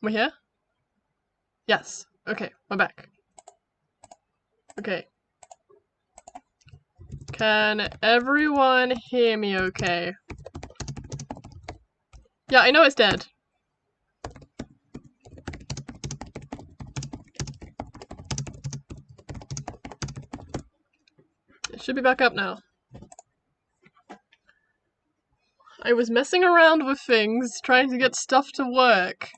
We're here? Yes. Okay, we're back. Okay. Can everyone hear me okay? Yeah, I know it's dead. It should be back up now. I was messing around with things, trying to get stuff to work.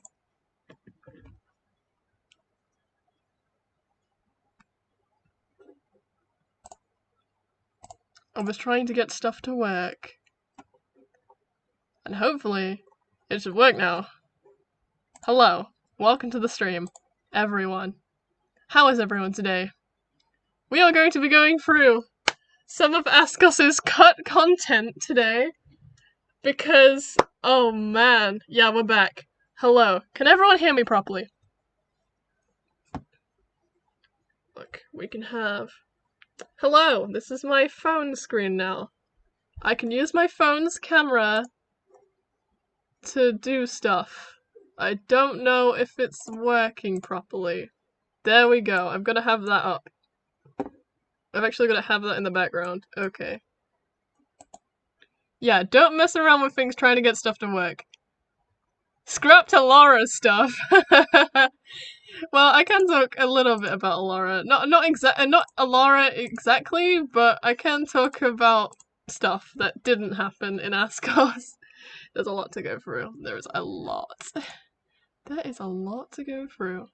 And hopefully, it should work now. Hello. Welcome to the stream, everyone. How is everyone today? We are going to be going through some of Askos's cut content today. Because, oh man, yeah, we're back. Hello. Can everyone hear me properly? Look, we can have... Hello, this is my phone screen now. I can use my phone's camera to do stuff. I don't know if it's working properly. There we go, I'm gonna have that up. I've actually gotta have that in the background. Okay. Yeah, don't mess around with things trying to get stuff to work. Scrap to Laura's stuff. Well, I can talk a little bit about Alara. Not Alara exactly, but I can talk about stuff that didn't happen in Askos. There's a lot to go through. There's a lot. There is a lot to go through.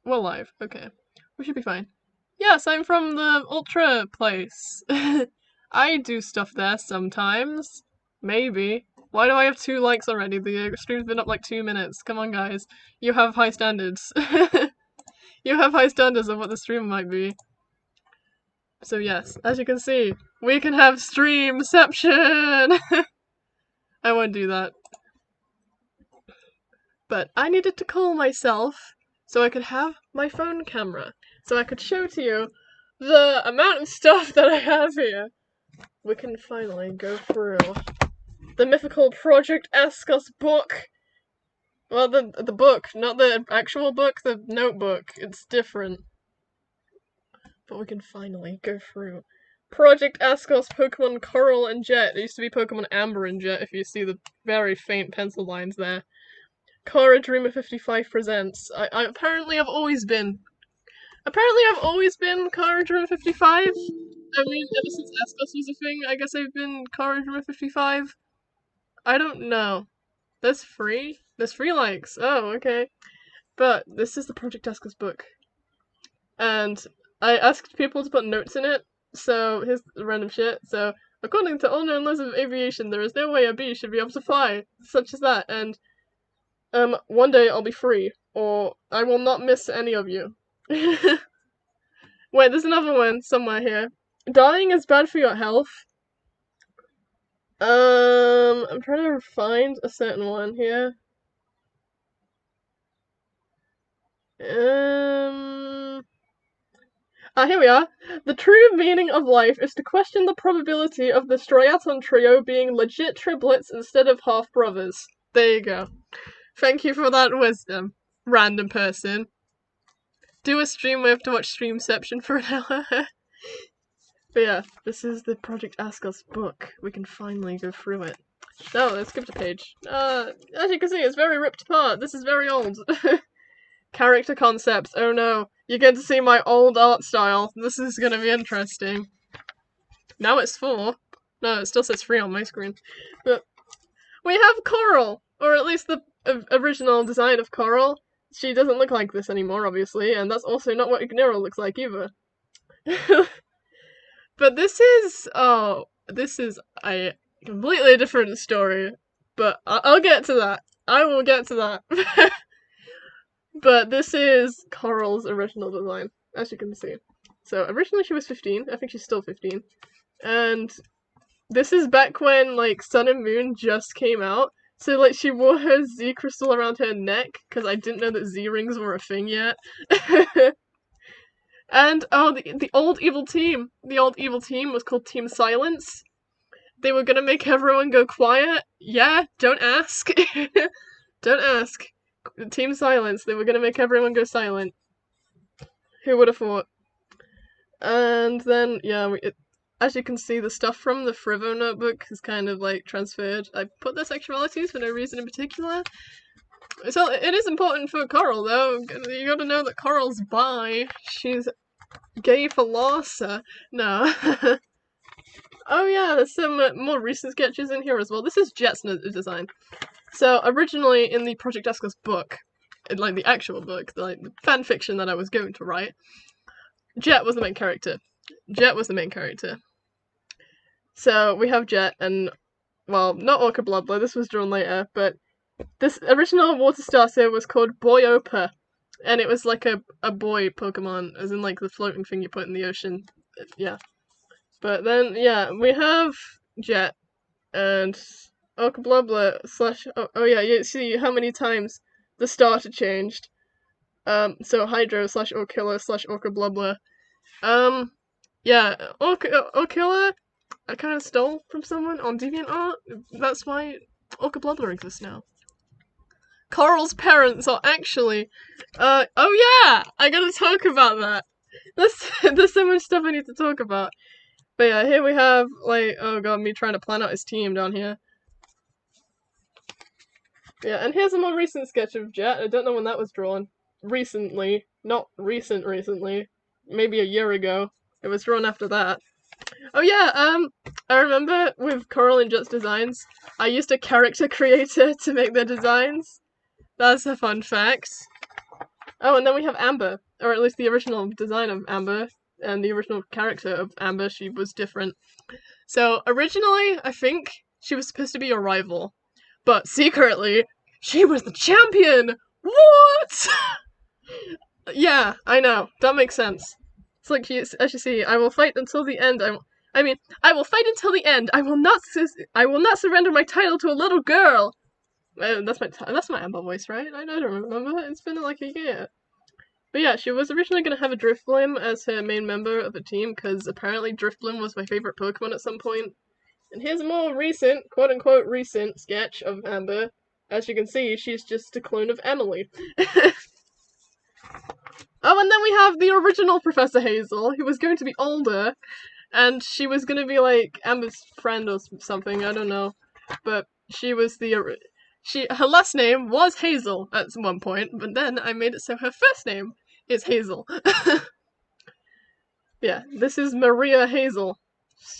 We're live. Okay. We should be fine. Yes, I'm from the Ultra place. I do stuff there sometimes. Maybe. Why do I have 2 likes already? The stream's been up like 2 minutes. Come on, guys. You have high standards. You have high standards of what the stream might be. So yes, as you can see, we can have streamception! I won't do that. But I needed to call myself so I could have my phone camera. So I could show to you the amount of stuff that I have here. We can finally go through the mythical Project Askos book. Well, the book, not the actual book, the notebook. It's different. But we can finally go through Project Askos Pokemon Coral and Jet. It used to be Pokemon Amber and Jet, if you see the very faint pencil lines there. Kara Dreamer 55 presents. I apparently have always been Kara Dreamer 55. I mean, ever since Askos was a thing, I guess I've been Kara Dreamer 55. I don't know. There's 3 likes. Oh, okay. But this is the Project Askos book. And I asked people to put notes in it, so here's the random shit. So, according to all known laws of aviation, there is no way a bee should be able to fly, such as that, and, one day I'll be free, or I will not miss any of you. Wait, there's another one somewhere here. Dying is bad for your health. I'm trying to find a certain one here. Here we are. The true meaning of life is to question the probability of the Striaton trio being legit triplets instead of half-brothers. There you go. Thank you for that wisdom, random person. Do a stream, we have to watch Streamception for an hour. But yeah, this is the Project Askos book. We can finally go through it. No, let's skip a page. As you can see, it's very ripped apart. This is very old. Character concepts. Oh no. You get to see my old art style. This is gonna be interesting. Now it's 4. No, it still says 3 on my screen. But we have Coral! Or at least the original design of Coral. She doesn't look like this anymore, obviously, and that's also not what Ignero looks like either. But this is a completely different story. But I'll get to that. I will get to that. But this is Coral's original design, as you can see. So originally she was 15, I think she's still 15. And this is back when, like, Sun and Moon just came out. So, like, she wore her Z crystal around her neck, because I didn't know that Z rings were a thing yet. And, oh, the old evil team. The old evil team was called Team Silence. They were gonna make everyone go quiet, Yeah, don't ask. Don't ask. Team Silence, they were gonna make everyone go silent. Who would have thought? And then, yeah, as you can see, the stuff from the Frivo notebook is kind of like transferred. I put their sexualities for no reason in particular. So it is important for Coral, though. You gotta know that Coral's bi. She's gay for Larsa. No. Oh yeah, there's some more recent sketches in here as well. This is Jet's design. So originally in the Project Askos book, like the actual book, like the fan fiction that I was going to write, Jet was the main character. So we have Jet and, well, not Orca Bloodler, this was drawn later, but this original water starter was called Boyopa, and it was like a boy Pokemon, as in like the floating thing you put in the ocean. Yeah. But then, yeah, we have Jet and Orca Bloodler slash, oh yeah, you see how many times the starter changed. So Hydro slash Orkilla slash Orca Bloodler. Yeah, Orkilla, I kind of stole from someone on DeviantArt. That's why Orca Bloodler exists now. Coral's parents are actually, oh yeah, I gotta talk about that. There's so much stuff I need to talk about. But yeah, here we have, like, oh god, me trying to plan out his team down here. Yeah, and here's a more recent sketch of Jet. I don't know when that was drawn. Recently. Not recently. Maybe a year ago. It was drawn after that. Oh yeah, I remember with Coral and Jet's designs, I used a character creator to make their designs. That's a fun fact. Oh, and then we have Amber, or at least the original design of Amber, and the original character of Amber, she was different. So, originally, I think she was supposed to be a rival, but secretly, she was the champion! What?! Yeah, I know, that makes sense. It's like, as you see, I will fight until the end. I will fight until the end. I will not surrender my title to a little girl. That's my Amber voice, right? I don't remember. It's been like a year. But yeah, she was originally going to have a Drifblim as her main member of the team, because apparently Drifblim was my favorite Pokemon at some point. And here's a more recent, quote-unquote recent, sketch of Amber. As you can see, she's just a clone of Emily. Oh, and then we have the original Professor Hazel, who was going to be older, and she was going to be like Amber's friend or something, I don't know. But she was her last name was Hazel at one point, but then I made it so her first name is Hazel. Yeah, this is Maria Hazel.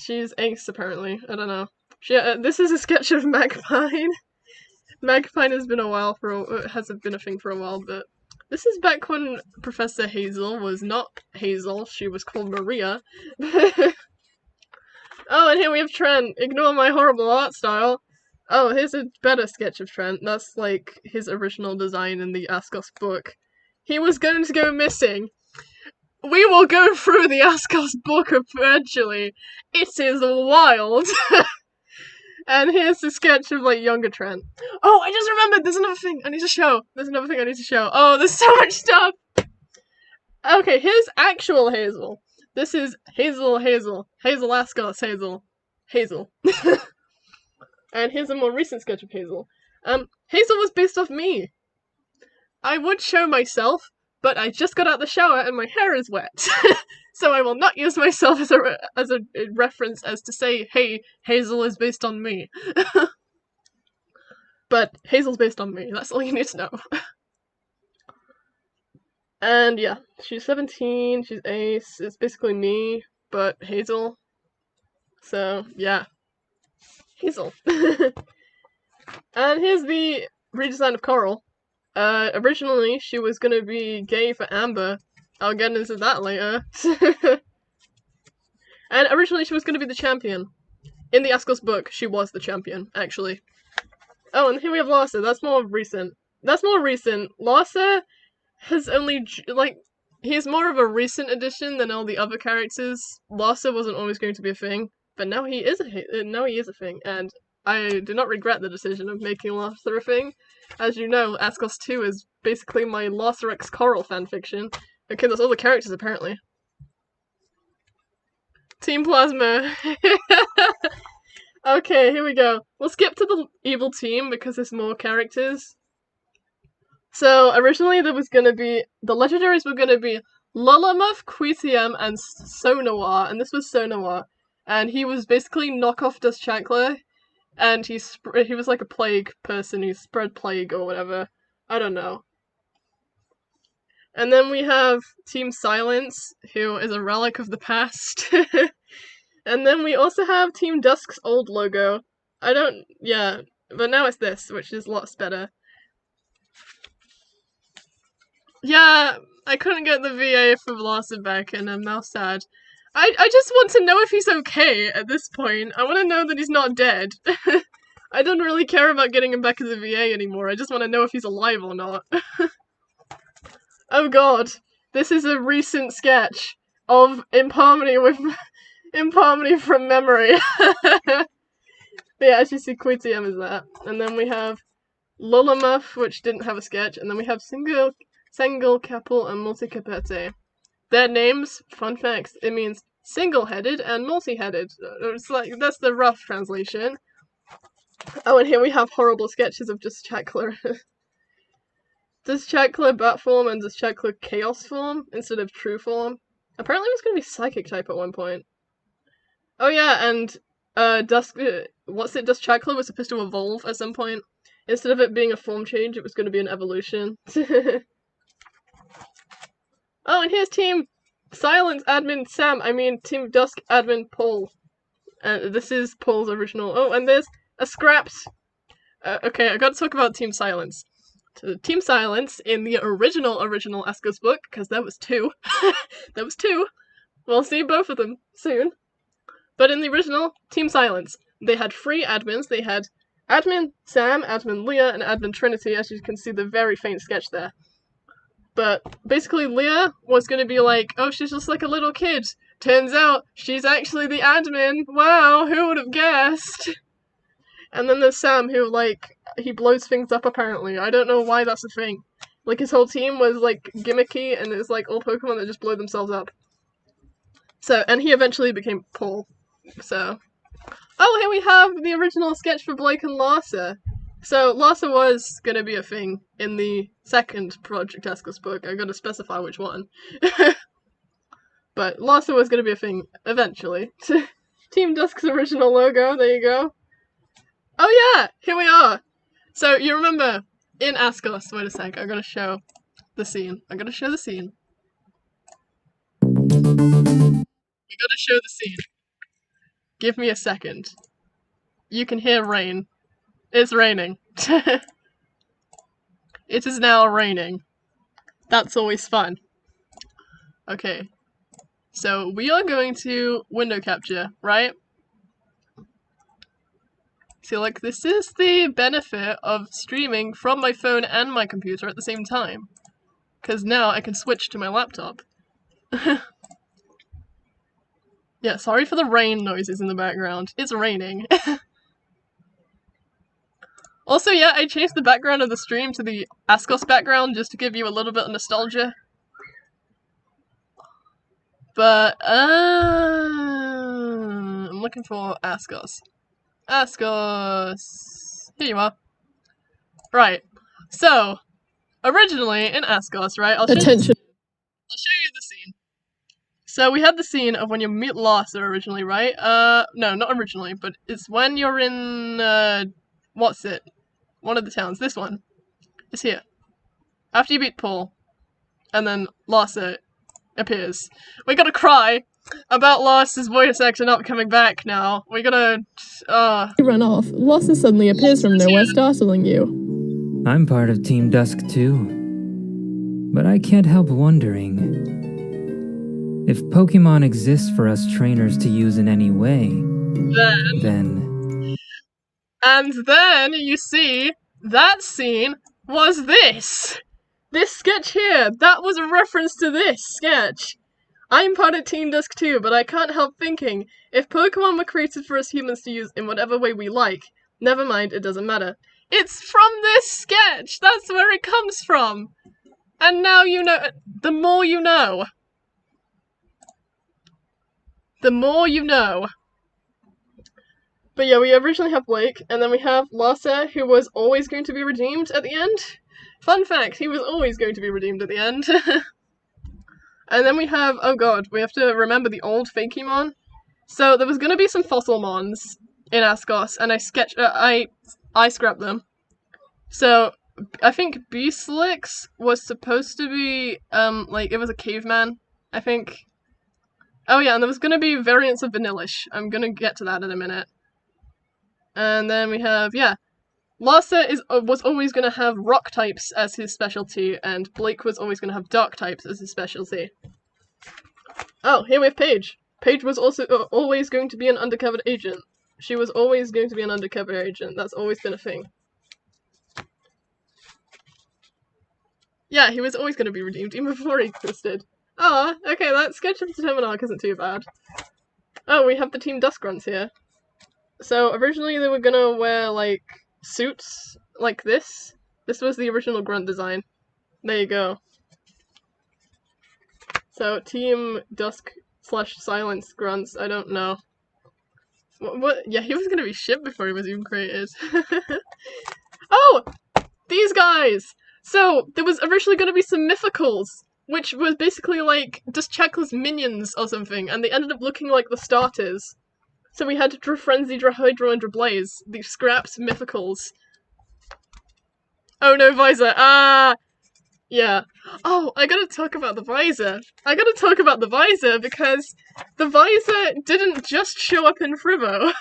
She's Ace, apparently. I don't know. This is a sketch of Magpine. Magpine has been hasn't been a thing for a while, but this is back when Professor Hazel was not Hazel. She was called Maria. Oh, and here we have Trent. Ignore my horrible art style. Oh, here's a better sketch of Trent. That's like his original design in the Askos book. He was going to go missing. We will go through the Askos book eventually. It is wild. And here's the sketch of like younger Trent. Oh, I just remembered. There's another thing I need to show. Oh, there's so much stuff. Okay, here's actual Hazel. This is Hazel Askos Hazel. And here's a more recent sketch of Hazel. Hazel was based off me. I would show myself, but I just got out of the shower and my hair is wet. So I will not use myself as a reference as to say, hey, Hazel is based on me. But Hazel's based on me, that's all you need to know. And yeah, she's 17, she's Ace, it's basically me, but Hazel. So, yeah. Hazel. And here's the redesign of Coral. Originally, she was gonna be gay for Amber. I'll get into that later. And originally, she was gonna be the champion. In the Askos book, she was the champion, actually. Oh, and here we have Larsa. That's more recent. Larsa has only, like, he's more of a recent addition than all the other characters. Larsa wasn't always going to be a thing, but now he is a thing, and I do not regret the decision of making Larsa a thing. As you know, Askos 2 is basically my Larsa x Coral fanfiction. Okay, that's all the characters, apparently. Team Plasma. Okay, here we go. We'll skip to the evil team because there's more characters. So originally there was gonna be the legendaries were gonna be Lulamuff, Quitiam, and Sonowar, and this was Sonowar, and he was basically knockoff Duskchakler, and he was like a plague person. He spread plague or whatever. I don't know. And then we have Team Silence, who is a relic of the past. And then we also have Team Dusk's old logo. Yeah, but now it's this, which is lots better. Yeah, I couldn't get the VA for Larson back, and I'm now sad. I just want to know if he's okay at this point. I want to know that he's not dead. I don't really care about getting him back as a VA anymore. I just want to know if he's alive or not. Oh god, this is a recent sketch of In Harmony from memory. Yeah, as you see, Quitiam is that. And then we have Lulamuff, which didn't have a sketch, and then we have Single, Keppel, and Multicapete. Their names, fun facts, it means single-headed and multi-headed. It's like, that's the rough translation. Oh, and here we have horrible sketches of Duskchakler. Duskchakler bat form and Duskchakler chaos form instead of true form. Apparently it was going to be psychic type at one point. Oh yeah, and Duskchakler was supposed to evolve at some point. Instead of it being a form change, it was going to be an evolution. Oh, and here's Team Silence admin Team Dusk admin Paul. This is Paul's original. Oh, and there's a scrapped. Okay, I gotta talk about Team Silence. Team Silence in the original Askos book, because there was two. There was two. We'll see both of them soon. But in the original, Team Silence, they had 3 admins. They had Admin Sam, Admin Leah, and Admin Trinity, as you can see the very faint sketch there. But basically Leah was going to be like, oh, she's just like a little kid. Turns out she's actually the admin. Wow, who would have guessed? And then there's Sam, who, like, he blows things up apparently. I don't know why that's a thing. Like, his whole team was, like, gimmicky, and it's, like, all Pokemon that just blow themselves up. So, and he eventually became Paul. So. Oh, here we have the original sketch for Blake and Larsa. So, Larsa was gonna be a thing in the second Project Askos book. I gotta specify which one. But Larsa was gonna be a thing eventually. Team Dusk's original logo, there you go. Oh yeah, here we are! So, you remember, in Askos, wait a sec, I'm gonna show the scene. We gotta show the scene. Give me a second. You can hear rain. It's raining. It is now raining. That's always fun. Okay. So, we are going to window capture, right? So, like, this is the benefit of streaming from my phone and my computer at the same time. Because now I can switch to my laptop. Yeah, sorry for the rain noises in the background. It's raining. Also, yeah, I changed the background of the stream to the Askos background just to give you a little bit of nostalgia. But, I'm looking for Askos. Askos! Here you are. Right. So, originally in Askos, right? I'll show you the scene. So we had the scene of when you meet Larsa originally, right? No, not originally, but it's when you're in, what's it? One of the towns. This one. It's here. After you beat Paul, and then Larsa appears. We gotta cry about Larsa's voice actor not coming back now. We gotta, You run off. Larsa suddenly appears from nowhere, startling you. I'm part of Team Dusk too. But I can't help wondering, if Pokemon exists for us trainers to use in any way, then... And then, you see, that scene was this! This sketch here, that was a reference to this sketch! I'm part of Team Dusk too, but I can't help thinking, if Pokemon were created for us humans to use in whatever way we like, never mind, it doesn't matter. It's from this sketch! That's where it comes from! And now you know, the more you know. The more you know. But yeah, we originally have Blake, and then we have Lasse, who was always going to be redeemed at the end. Fun fact, he was always going to be redeemed at the end. And then we have, oh god, we have to remember the old Fakemon. So there was going to be some fossil mons in Askos, and I scrapped them. So I think Beastlix was supposed to be, like, it was a caveman, I think. Oh yeah, and there was going to be variants of Vanillish. I'm going to get to that in a minute. And then we have, yeah, Lasse was always going to have rock types as his specialty, and Blake was always going to have dark types as his specialty. Oh, here we have Paige. Paige was also always going to be an undercover agent. She was always going to be an undercover agent. That's always been a thing. Yeah, he was always going to be redeemed, even before he existed. Ah, okay, that sketch of the Determined Arc isn't too bad. Oh, we have the Team Dusk Grunts here. So, originally they were gonna wear, like, suits like this. This was the original grunt design. There you go. So, Team Dusk / Silence Grunts, I don't know. What? Yeah, he was gonna be shipped before he was even created. Oh! These guys! So, there was originally gonna be some Mythicals, which was basically like just checklist minions or something, and they ended up looking like the starters. So we had Frenzy, Hydro, and Blaze, the scrapped Mythicals. Oh no, Visor! Ah! Yeah. Oh, I gotta talk about the Visor. Because the Visor didn't just show up in Frivo.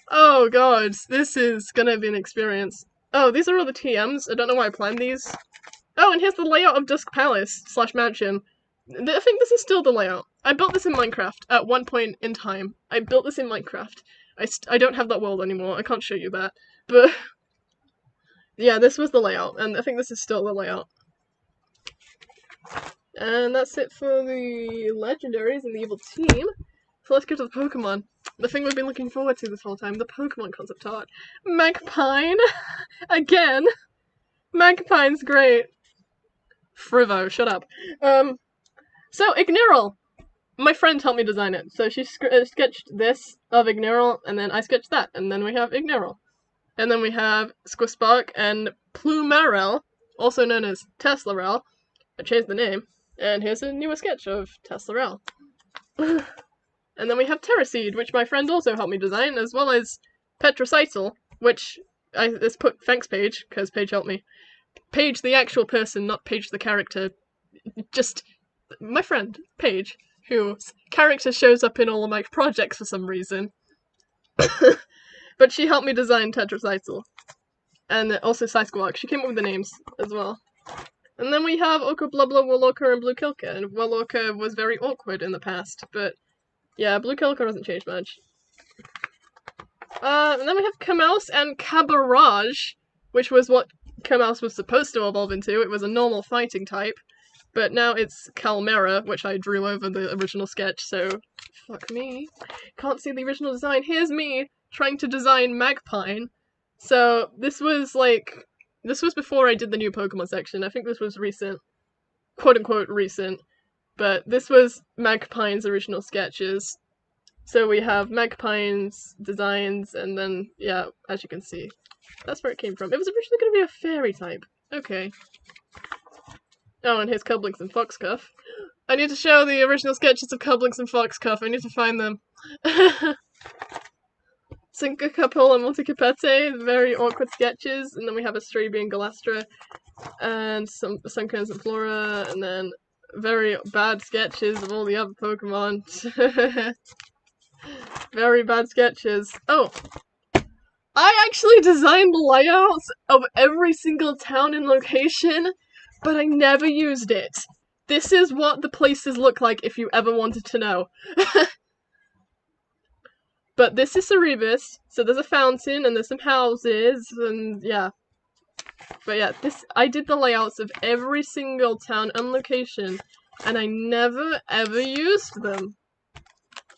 Oh god, this is gonna be an experience. Oh, these are all the TMs. I don't know why I planned these. Oh, and here's the layout of Dusk Palace / Mansion. I think this is still the layout. I built this in Minecraft at one point in time. I built this in Minecraft. I don't have that world anymore. I can't show you that. But yeah, this was the layout, and I think this is still the layout. And that's it for the legendaries and the evil team. So let's get to the Pokemon. The thing we've been looking forward to this whole time, the Pokemon concept art. Magpine! Again! Magpine's great. Frivo, shut up. So, Ignirel! My friend helped me design it. So she sketched this of Ignirel, and then I sketched that, and then we have Ignirel. And then we have Squispark and Plumerel, also known as Teslarel. I changed the name, and here's a newer sketch of Teslarel. And then we have Terraseed, which my friend also helped me design, as well as Petrocycle, which let's put thanks Paige, because Paige helped me. Paige the actual person, not Paige the character. Just my friend, Paige, whose character shows up in all of my projects for some reason. But she helped me design Tetracycle. And also Sisquark. She came up with the names as well. And then we have Oko Blubla, Warlorker, and Blue Kilka. And Warlorker was very awkward in the past, but yeah, Blue Kilka hasn't changed much. And then we have Camouse and Cabarrage, which was what Camouse was supposed to evolve into. It was a normal fighting type. But now it's Calmera, which I drew over the original sketch, so fuck me. Can't see the original design. Here's me trying to design Magpine. So this was before I did the new Pokemon section. I think this was recent. Quote unquote recent. But this was Magpine's original sketches. So we have Magpine's designs, and then, yeah, as you can see, that's where it came from. It was originally going to be a fairy type. Okay. Oh, and here's Cublinks and Foxcuff. I need to show the original sketches of Cublinks and Foxcuff. I need to find them. Syncacapole and Multicapete, very awkward sketches. And then we have a Straby and Galastra. And some Sunkerns and Flora. And then very bad sketches of all the other Pokemon. Very bad sketches. Oh! I actually designed layouts of every single town and location, but I never used it. This is what the places look like if you ever wanted to know. But this is Cerebus, so there's a fountain, and there's some houses, and yeah. But yeah, I did the layouts of every single town and location, and I never ever used them.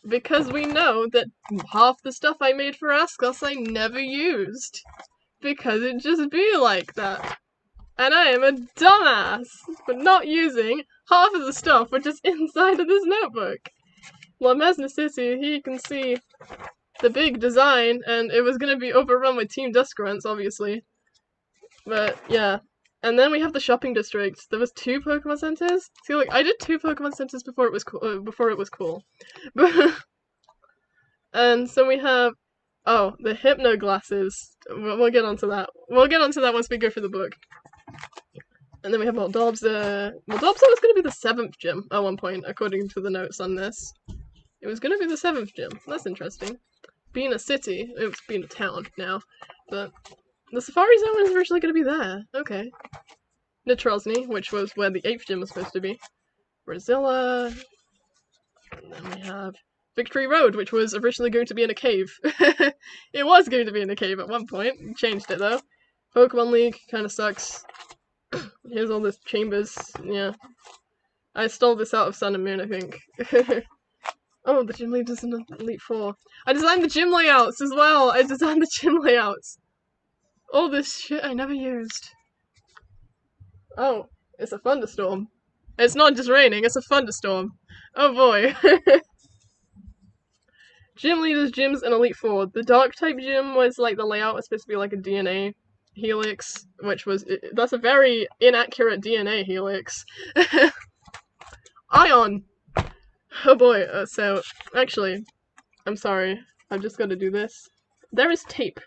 Because we know that half the stuff I made for Askos I never used. Because it'd just be like that. And I am a dumbass for not using half of the stuff which is inside of this notebook. La Mesna City, here you can see the big design, and it was gonna be overrun with Team Dusk grunts, obviously. But yeah. And then we have the shopping district. There was 2 Pokemon centers. See, like, I did 2 Pokemon centers before it was cool. And so we have, the Hypno glasses. We'll get onto that. We'll get onto that once we go through the book. And then we have Moldobza. Moldobza was going to be the 7th gym at one point, according to the notes on this. It was going to be the 7th gym. That's interesting. Being a city, it was being a town now, but the Safari Zone was originally going to be there. Okay. Nitrosny, which was where the 8th gym was supposed to be. Brazilla. And then we have Victory Road, which was originally going to be in a cave. It was going to be in a cave at one point. Changed it, though. Pokemon League kind of sucks. Here's all this chambers. Yeah. I stole this out of Sun and Moon, I think. Oh, the gym leader's in Elite Four. I designed the gym layouts as well! I designed the gym layouts! All this shit I never used. Oh, it's a thunderstorm. It's not just raining, it's a thunderstorm. Oh boy. Gym leaders, gyms, and Elite Four. The Dark type gym was like, the layout was supposed to be like a DNA helix, which was, that's a very inaccurate DNA helix. Ion! Oh boy, so, actually, I'm sorry, I've just got to do this. There is tape.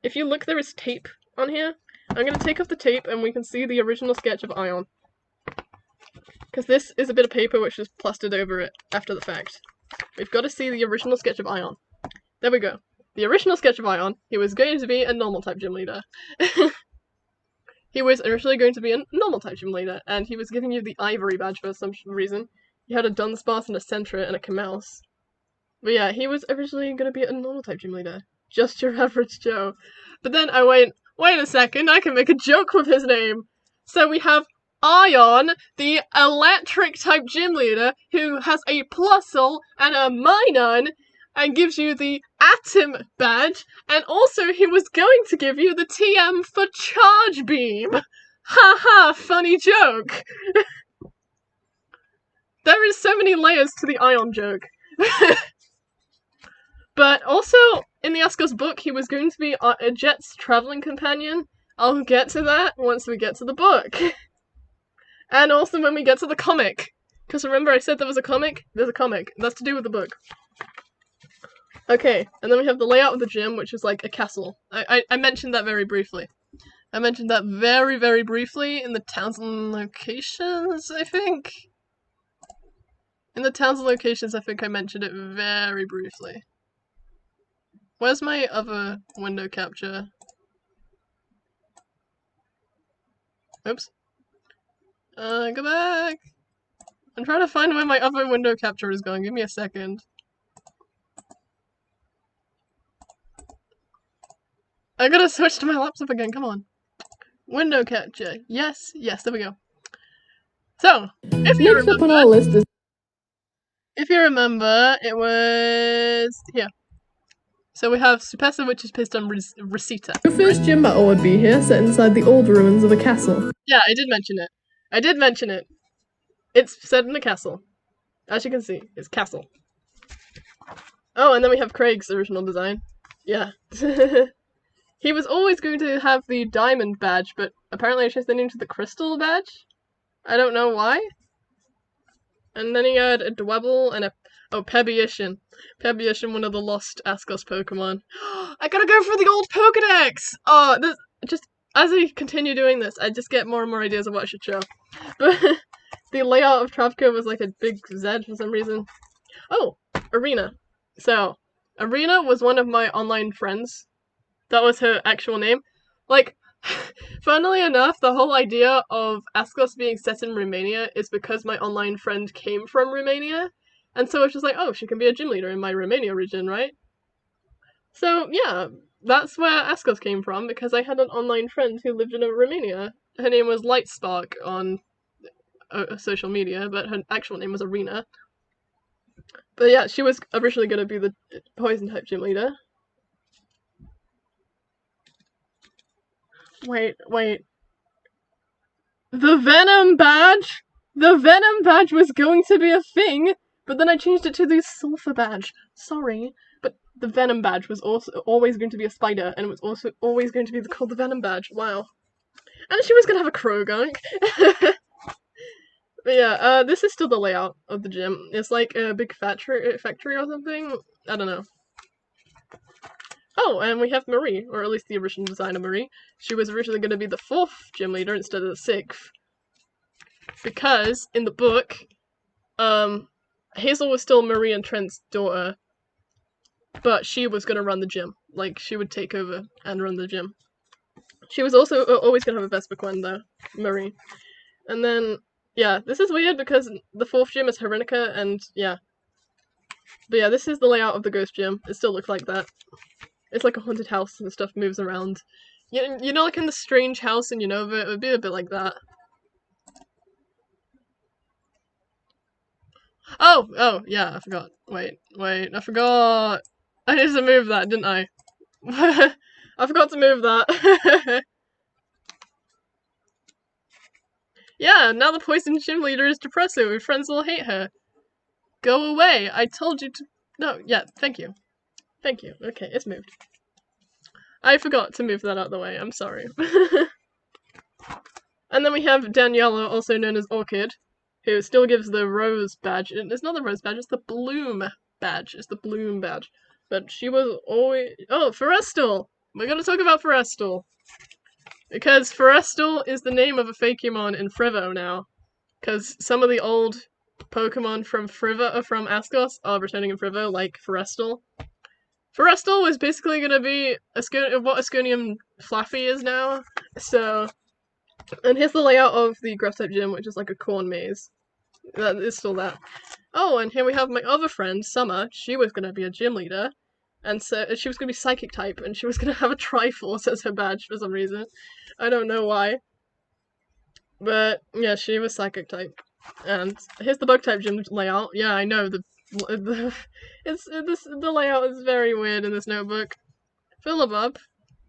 If you look, there is tape on here. I'm going to take off the tape and we can see the original sketch of Ion. Because this is a bit of paper which is plastered over it after the fact. We've got to see the original sketch of Ion. There we go. The original sketch of Ion, he was going to be a normal type gym leader. He was originally going to be a normal type gym leader, and he was giving you the Ivory badge for some reason. He had a Dunsparce and a Sentra and a Camouse. But yeah, he was originally going to be a normal type gym leader. Just your average Joe. But then I wait a second, I can make a joke with his name. So we have Ion, the electric type gym leader, who has a Plusle and a Minun, and gives you the Atom badge, and also he was going to give you the TM for Charge Beam. Haha, funny joke. There is so many layers to the Ion joke. But also, in the Askos book, he was going to be a Jet's traveling companion. I'll get to that once we get to the book. And also when we get to the comic. Because remember I said there was a comic? There's a comic. That's to do with the book. Okay, and then we have the layout of the gym, which is like a castle. I mentioned that very briefly. I mentioned that very, very briefly in the towns and locations, I think? In the towns and locations, I think I mentioned it very briefly. Where's my other window capture? Oops. Go back! I'm trying to find where my other window capture is going. Give me a second. I gotta switch to my laptop again, come on. Window capture. Yes, there we go. So, if you Next up on our list is it was here. So we have Supessa, which is based on Recita. your first gym battle would be here, set inside the old ruins of a castle. Yeah, I did mention it. It's set in a castle. As you can see, it's castle. Oh, and then we have Craig's original design. Yeah. He was always going to have the diamond badge, but apparently I changed the name to the crystal badge? I don't know why. And then he had a Dwebble and a Pebiation. Pebiation, one of the lost Askos Pokemon. I gotta go for the old Pokedex! Oh, just as I continue doing this, I just get more and more ideas of what I should show. But the layout of Travco was like a big Z for some reason. Oh, Arena. So, Arena was one of my online friends. That was her actual name. Like, funnily enough, the whole idea of Askos being set in Romania is because my online friend came from Romania. And so it's just like, oh, she can be a gym leader in my Romania region, right? So, yeah, that's where Askos came from, because I had an online friend who lived in Romania. Her name was Lightspark on social media, but her actual name was Arena. But yeah, she was originally going to be the Poison-type gym leader. Wait. The Venom badge? The Venom badge was going to be a thing, but then I changed it to the Sulfur badge. Sorry, but the Venom badge was also always going to be a spider, and it was also always going to be called the Venom badge. Wow. And she was gonna have a crow gunk. But yeah, this is still the layout of the gym. It's like a big factory or something. I don't know. Oh, and we have Marie, or at least the original design of Marie. She was originally going to be the 4th gym leader instead of the 6th. Because, in the book, Hazel was still Marie and Trent's daughter, but she was going to run the gym. Like, she would take over and run the gym. She was also always going to have a best Gwen, though, Marie. And then, yeah, this is weird because the 4th gym is Herenica, and yeah. But yeah, this is the layout of the ghost gym. It still looks like that. It's like a haunted house and stuff moves around. You know, like in the strange house in Unova, it would be a bit like that. Oh, yeah, I forgot. Wait, I forgot. I needed to move that, didn't I? I forgot to move that. Yeah, now the poison gym leader is depressive. Her friends will hate her. Go away. I told you to... No, yeah, thank you. Thank you. Okay, it's moved. I forgot to move that out of the way. I'm sorry. And then we have Daniela, also known as Orchid, who still gives the rose badge. It's not the rose badge, it's the bloom badge. It's the bloom badge. But she was always... Oh, Forestal! We're gonna talk about Forestal. Because Forestal is the name of a Fakemon in Frivo now. Because some of the old Pokemon from Askos are returning in Frivo, like Forestal. Forestal was basically gonna be what Asconium Flaffy is now. So, and here's the layout of the Grass-type gym, which is like a corn maze. That is still that. Oh, and here we have my other friend, Summer. She was gonna be a gym leader, and so she was gonna be Psychic type, and she was gonna have a Triforce as her badge for some reason. I don't know why. But yeah, she was Psychic type. And here's the Bug-type gym layout. Yeah, I know the layout is very weird in this notebook. Philibub.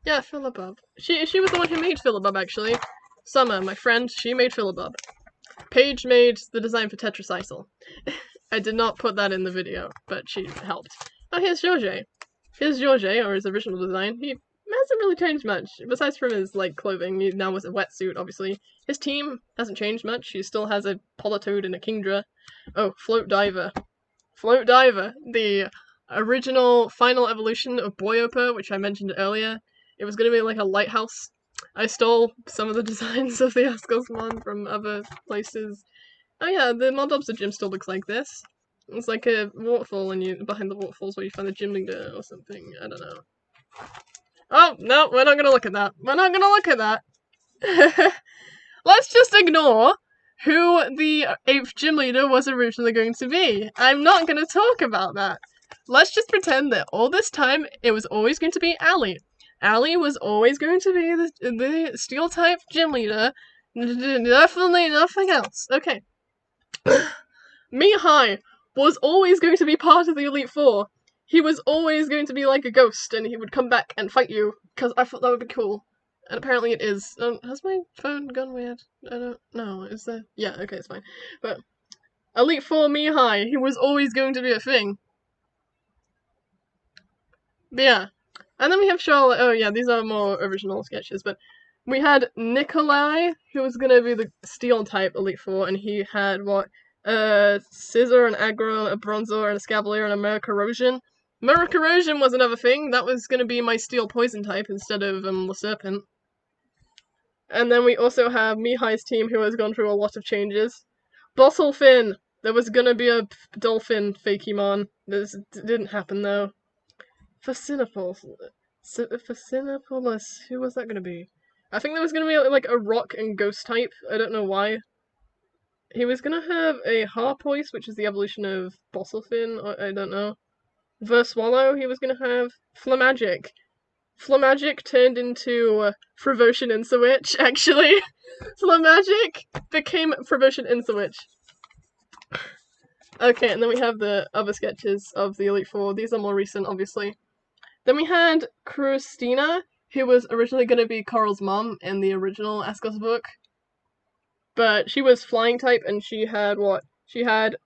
Yeah, Philibub. She was the one who made Philibub, actually. Summer, my friend, she made Philibub. Paige made the design for Tetracycle. I did not put that in the video, but she helped. Oh, here's George. Here's George, or his original design. He hasn't really changed much, besides from his, like, clothing. He now wears a wetsuit, obviously. His team hasn't changed much. He still has a Politoed and a Kingdra. Oh, Float Diver. Float Diver, the original final evolution of Boyopa, which I mentioned earlier. It was going to be like a lighthouse. I stole some of the designs of the Askosmon from other places. Oh yeah, the Maldobster gym still looks like this. It's like a waterfall, and behind the waterfalls where you find the gym leader or something. I don't know. Oh, no, we're not going to look at that. We're not going to look at that. Let's just ignore who the 8th gym leader was originally going to be. I'm not going to talk about that. Let's just pretend that all this time it was always going to be Allie. Allie was always going to be the Steel-type gym leader. Definitely nothing else. Okay. Mihai was always going to be part of the Elite Four. He was always going to be like a ghost, and he would come back and fight you, because I thought that would be cool. And apparently it is. Has my phone gone weird? I don't know. Is there? Yeah, okay, it's fine. But Elite Four Mihai, he was always going to be a thing. But yeah. And then we have Charlotte. Oh yeah, these are more original sketches, but we had Nikolai, who was gonna be the Steel-type Elite Four, and he had what? Scissor, an Aggro, a Bronzor, and a Scavalier, and a Murcorrosion. Murcorrosion was another thing. That was gonna be my Steel Poison type instead of the Serpent. And then we also have Mihai's team, who has gone through a lot of changes. Bottlefin! There was gonna be a Dolphin Fakemon. This didn't happen, though. Fascinopolis. Who was that gonna be? I think there was gonna be, like, a Rock and Ghost type. I don't know why. He was gonna have a Harpoise, which is the evolution of Bottlefin, or I don't know. Verswallow, he was gonna have Flamagic. Flamagic turned into Frivocian Insawitch, actually. Flamagic became Frivocian Insawitch. Okay, and then we have the other sketches of the Elite Four. These are more recent, obviously. Then we had Christina, who was originally going to be Carl's mom in the original Askos book. But she was flying type, and she had what? She had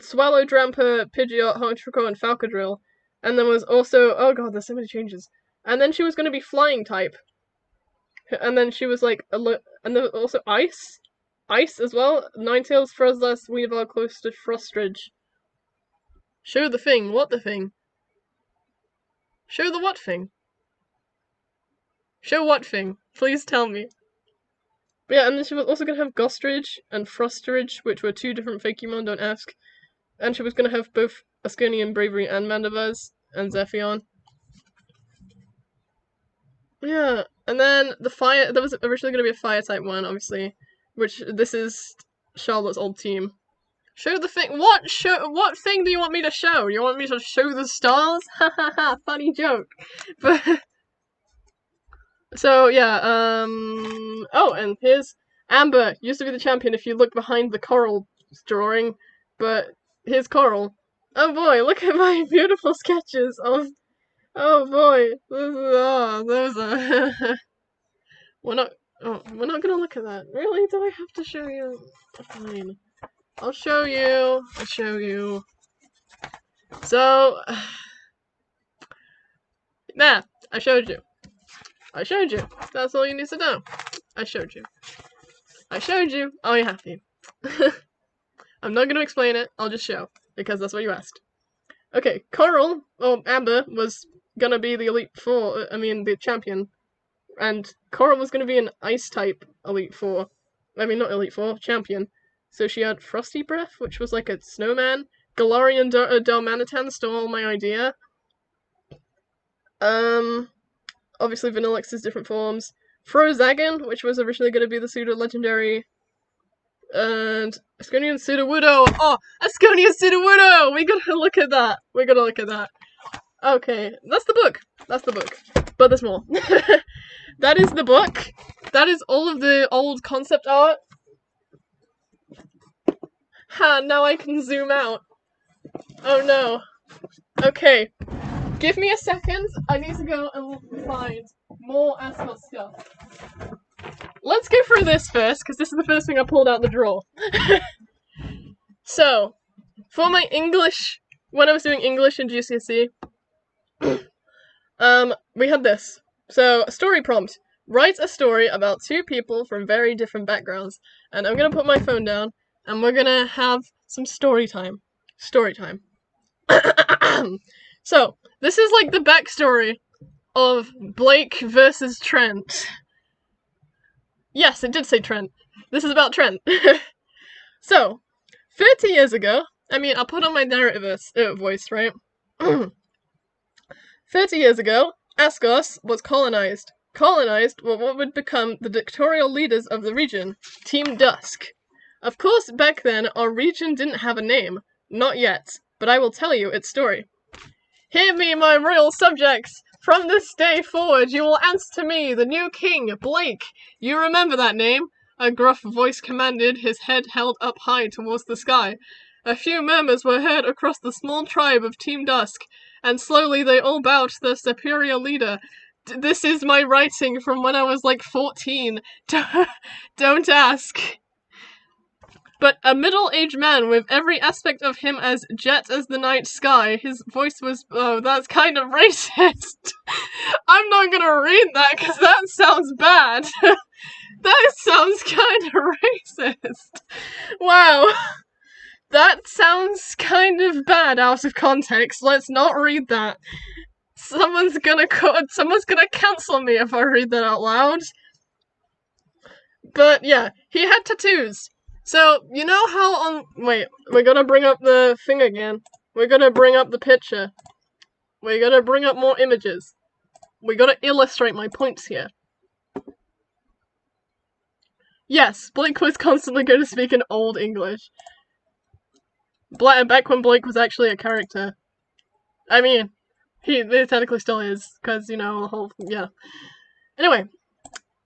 Swallow, Dramper, Pidgeot, Hontrico, and Falcadrill. And then was also, oh god, there's so many changes. And then she was going to be flying type. And then she was like, and then also ice. Ice as well. Ninetales, Frozlass, Weavile, close to Frostridge. Show the thing. What the thing? Show the what thing? Show what thing? Please tell me. But yeah, and then she was also going to have Gostridge and Frostridge, which were 2 different Fakemon, don't ask. And she was going to have both Asconian Bravery and Mandibuzz and Zephion. Yeah, and then the fire, that was originally going to be a fire type one, obviously, which this is Charlotte's old team. Show the thing. What thing do you want me to show? You want me to show the stars? Ha ha ha, funny joke. But so yeah, oh, and here's Amber used to be the champion if you look behind the Coral drawing, but here's Coral. Oh boy, look at my beautiful sketches of, oh boy, those are we're not gonna look at that. Really? Do I have to show you? Fine. I'll show you. So, there, I showed you. That's all you need to know. I showed you. Are you happy? I'm not gonna explain it, I'll just show, because that's what you asked. Okay, Coral, or Amber, was gonna be the Elite Four, the champion. And Coral was gonna be an Ice-type Elite Four. Not Elite Four, champion. So she had Frosty Breath, which was like a snowman. Galarian Darmanitan stole my idea. Obviously Vanillix's different forms. Frozagon, which was originally going to be the pseudo-legendary. And Asconian Sudowoodo! Oh! Asconian Sudowoodo! We gotta look at that. Okay, that's the book. But there's more. That is the book. That is all of the old concept art. Ha, now I can zoom out. Oh no. Okay. Give me a second. I need to go and find more Askos stuff. Let's go through this first, because this is the first thing I pulled out the drawer. So, for my English, when I was doing English in GCSE, we had this. So, a story prompt. Write a story about 2 people from very different backgrounds. And I'm gonna put my phone down, and we're gonna have some story time. So, this is like the backstory of Blake versus Trent. Yes, it did say Trent. This is about Trent. So, 30 years ago, I'll put on my narrative voice, right? 30 years ago, Askos was colonized. Colonized were what would become the dictatorial leaders of the region, Team Dusk. Of course, back then, our region didn't have a name. Not yet, but I will tell you its story. Hear me, my royal subjects! From this day forward, you will answer to me, the new king, Blake. You remember that name? A gruff voice commanded, his head held up high towards the sky. A few murmurs were heard across the small tribe of Team Dusk, and slowly they all bowed to their superior leader. This is my writing from when I was like 14. Don't ask. But a middle-aged man with every aspect of him as jet as the night sky, his voice was, oh, that's kind of racist. I'm not gonna read that because that sounds bad. That sounds kind of racist. Wow. That sounds kind of bad out of context. Let's not read that. Someone's gonna cancel me if I read that out loud. But yeah, he had tattoos. So, you know how wait, we're gonna bring up the thing again. We're gonna bring up the picture. We're gonna bring up more images. We gotta illustrate my points here. Yes, Blake was constantly going to speak in Old English. Back when Blake was actually a character. He technically still is, because, the whole, yeah. Anyway,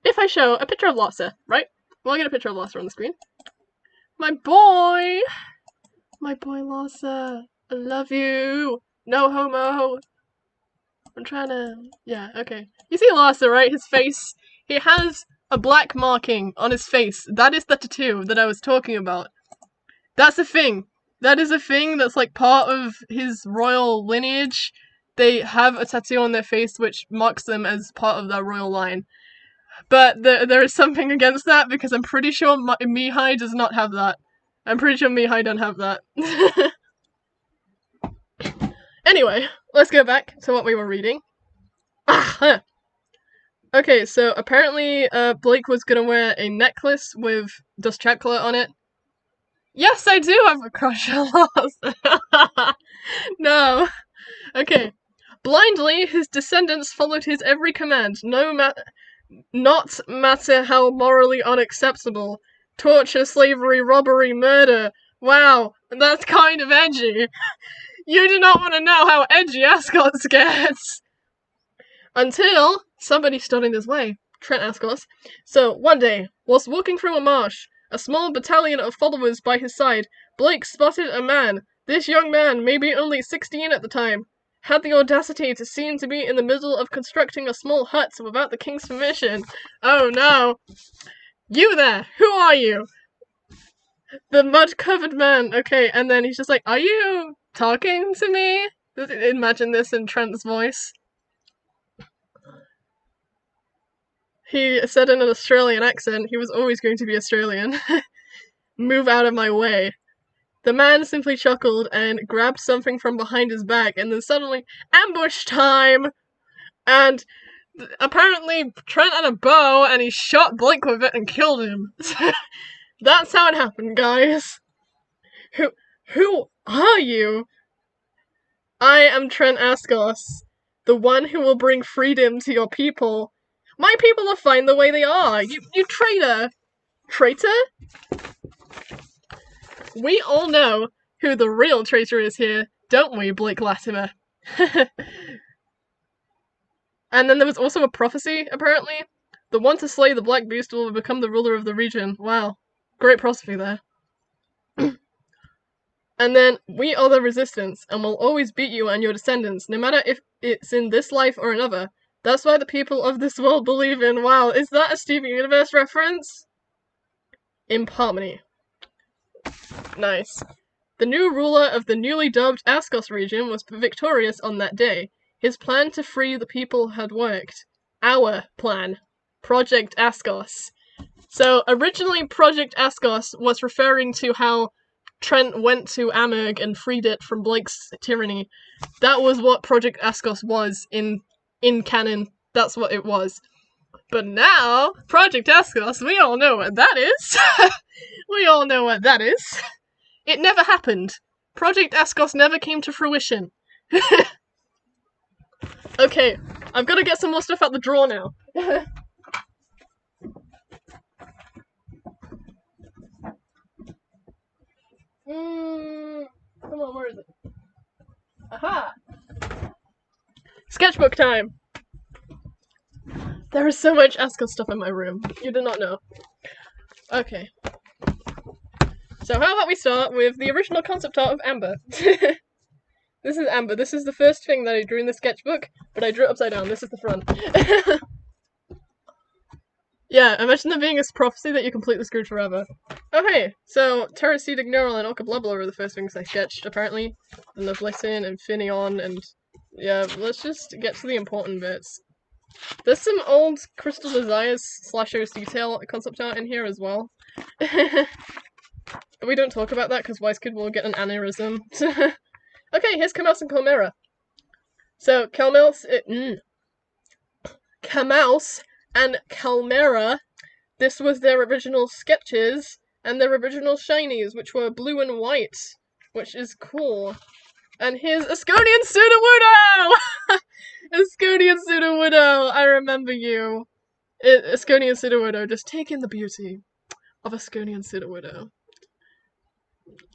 if I show a picture of Lhasa, right? We'll get a picture of Lhasa on the screen. My boy Lhasa, I love you, no homo. I'm trying to, yeah, okay. You see Lhasa, right? His face, he has a black marking on his face. That is the tattoo that I was talking about. That's a thing. That is a thing that's like part of his royal lineage. they have a tattoo on their face which marks them as part of their royal line. But there is something against that, because I'm pretty sure Mihai does not have that. I'm pretty sure Mihai don't have that. Anyway, let's go back to what we were reading. Okay, so apparently Blake was gonna wear a necklace with dust chocolate on it. Yes, I do have a crush on Lars. No. Okay. Blindly, his descendants followed his every command, not matter how morally unacceptable. Torture, slavery, robbery, murder. Wow, that's kind of edgy. You do not want to know how edgy Askos gets. Until somebody stood in his way. Trent Askos. So, one day, whilst walking through a marsh, a small battalion of followers by his side, Blake spotted a man. This young man, maybe only 16 at the time, had the audacity to seem to be in the middle of constructing a small hut without the king's permission. Oh no. You there! Who are you? The mud-covered man. Okay, and then he's just like, are you talking to me? Imagine this in Trent's voice. He said in an Australian accent, he was always going to be Australian. Move out of my way. The man simply chuckled and grabbed something from behind his back, and then suddenly, ambush time! And apparently Trent had a bow, and he shot Blake with it and killed him. That's how it happened, guys. Who are you? I am Trent Askos, the one who will bring freedom to your people. My people are fine the way they are. You traitor. Traitor? We all know who the real traitor is here, don't we, Blake Latimer? And then there was also a prophecy, apparently. The one to slay the Black Beast will become the ruler of the region. Wow. Great prophecy there. And then, we are the resistance, and will always beat you and your descendants, no matter if it's in this life or another. That's why the people of this world believe in. Wow, is that a Steven Universe reference? In harmony. Nice. The new ruler of the newly dubbed Askos region was victorious on that day. His plan to free the people had worked. Our plan. Project Askos. So, originally Project Askos was referring to how Trent went to Amherst and freed it from Blake's tyranny. That was what Project Askos was in canon. That's what it was. But now, Project Askos, we all know what that is. We all know what that is. It never happened. Project Askos never came to fruition. Okay, I've got to get some more stuff out the drawer now. Come on, where is it? Aha! Sketchbook time! There is so much Askos stuff in my room. You did not know. Okay. So how about we start with the original concept art of Amber. This is Amber. This is the first thing that I drew in the sketchbook, but I drew it upside down. This is the front. Yeah, imagine there being a prophecy that you're completely screwed forever. Okay, so Pterocetic Neural and Ocablubla were the first things I sketched, apparently. And the Blissyn and Finion, and yeah, let's just get to the important bits. There's some old Crystal Desires /O's detail concept art in here as well. But we don't talk about that because Wise Kid will get an aneurysm. Okay, here's Kamaus and Calmera. So, Kamaus and Calmera, this was their original sketches, and their original shinies, which were blue and white, which is cool. And here's Asconian Sudowoodo! Asconian Sudowoodo, I remember you. Asconian Sudowoodo, just take in the beauty of Asconian Sudowoodo.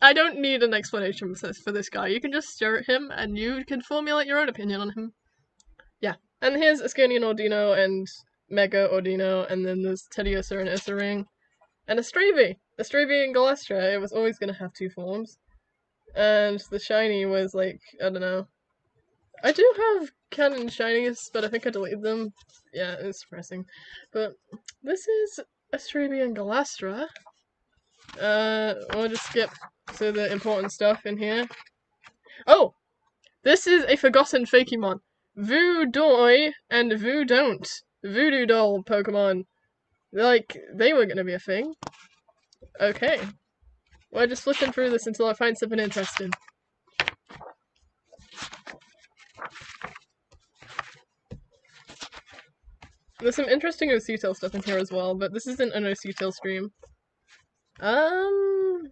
I don't need an explanation for this guy. You can just stare at him, and you can formulate your own opinion on him. Yeah. And here's Asconian Ordino and Mega Ordino, and then there's Teddiursa and Ursaring. And Astravi! Astravi and Galestra. It was always going to have two forms. And the shiny was like, I don't know. I do have canon shinies, but I think I deleted them. Yeah, it's depressing. But this is Astravi and Galestra. We'll just skip to the important stuff in here. Oh! This is a forgotten Fakemon. Voodoo and Voodoo Voodoo Doll Pokemon. Like, they were gonna be a thing. Okay. We're just flipping through this until I find something interesting. There's some interesting OC-tail stuff in here as well, but this isn't an OC-tail stream. That's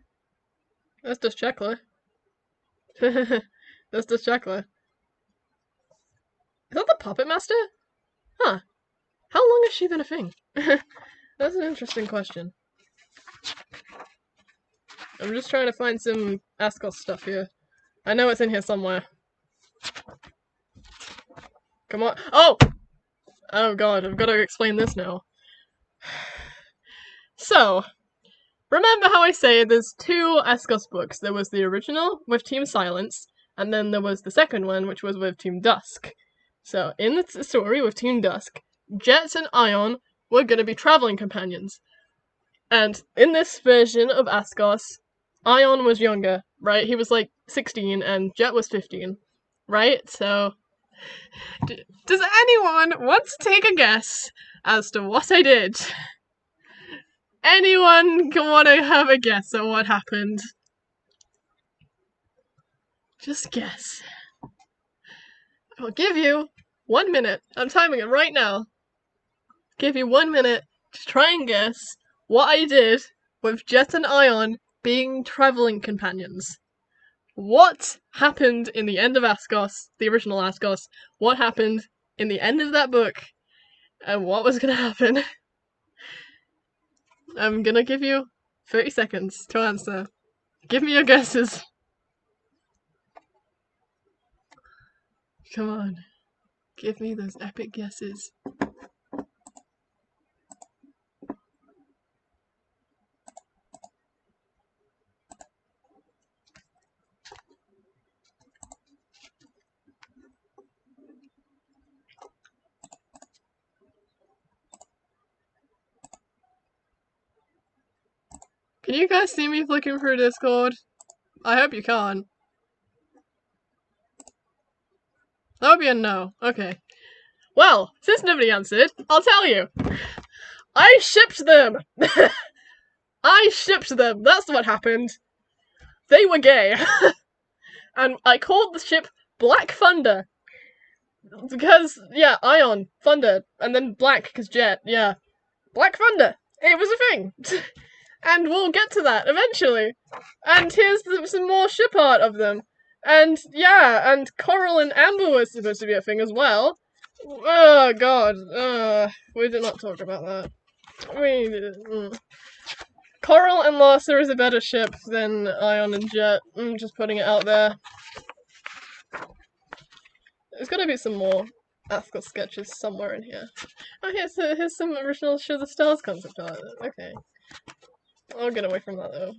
just Chekla. That's just Chekla. Is that the Puppet Master? Huh. How long has she been a thing? That's an interesting question. I'm just trying to find some Askos stuff here. I know it's in here somewhere. Come on. Oh! Oh god, I've got to explain this now. So, remember how I say there's two Askos books. There was the original with Team Silence, and then there was the second one, which was with Team Dusk. So, in the story with Team Dusk, Jet and Ion were going to be traveling companions. And in this version of Askos, Ion was younger, right? He was like 16 and Jet was 15, right? So, does anyone want to take a guess as to what I did? Anyone want to have a guess at what happened? Just guess. I'll give you 1 minute. I'm timing it right now. Give you 1 minute to try and guess what I did with Jet and Ion being traveling companions. What happened in the end of Askos, the original Askos? What happened in the end of that book? And what was gonna happen? I'm gonna give you 30 seconds to answer. Give me your guesses. Come on. Give me those epic guesses. Can you guys see me flicking through Discord? I hope you can. That would be a no. Okay. Well, since nobody answered, I'll tell you. I shipped them! I shipped them! That's what happened. They were gay. And I called the ship Black Thunder. Because, yeah, Ion, Thunder, and then Black, because Jet, yeah. Black Thunder! It was a thing! And we'll get to that eventually. And here's some more ship art of them. And yeah, and Coral and Amber was supposed to be a thing as well. Oh god, we did not talk about that. Coral and Larsa is a better ship than Ion and Jet. I'm just putting it out there. There's gotta be some more Askos sketches somewhere in here. Oh, here's some original Show the Stars concept art. Okay. I'll get away from that though.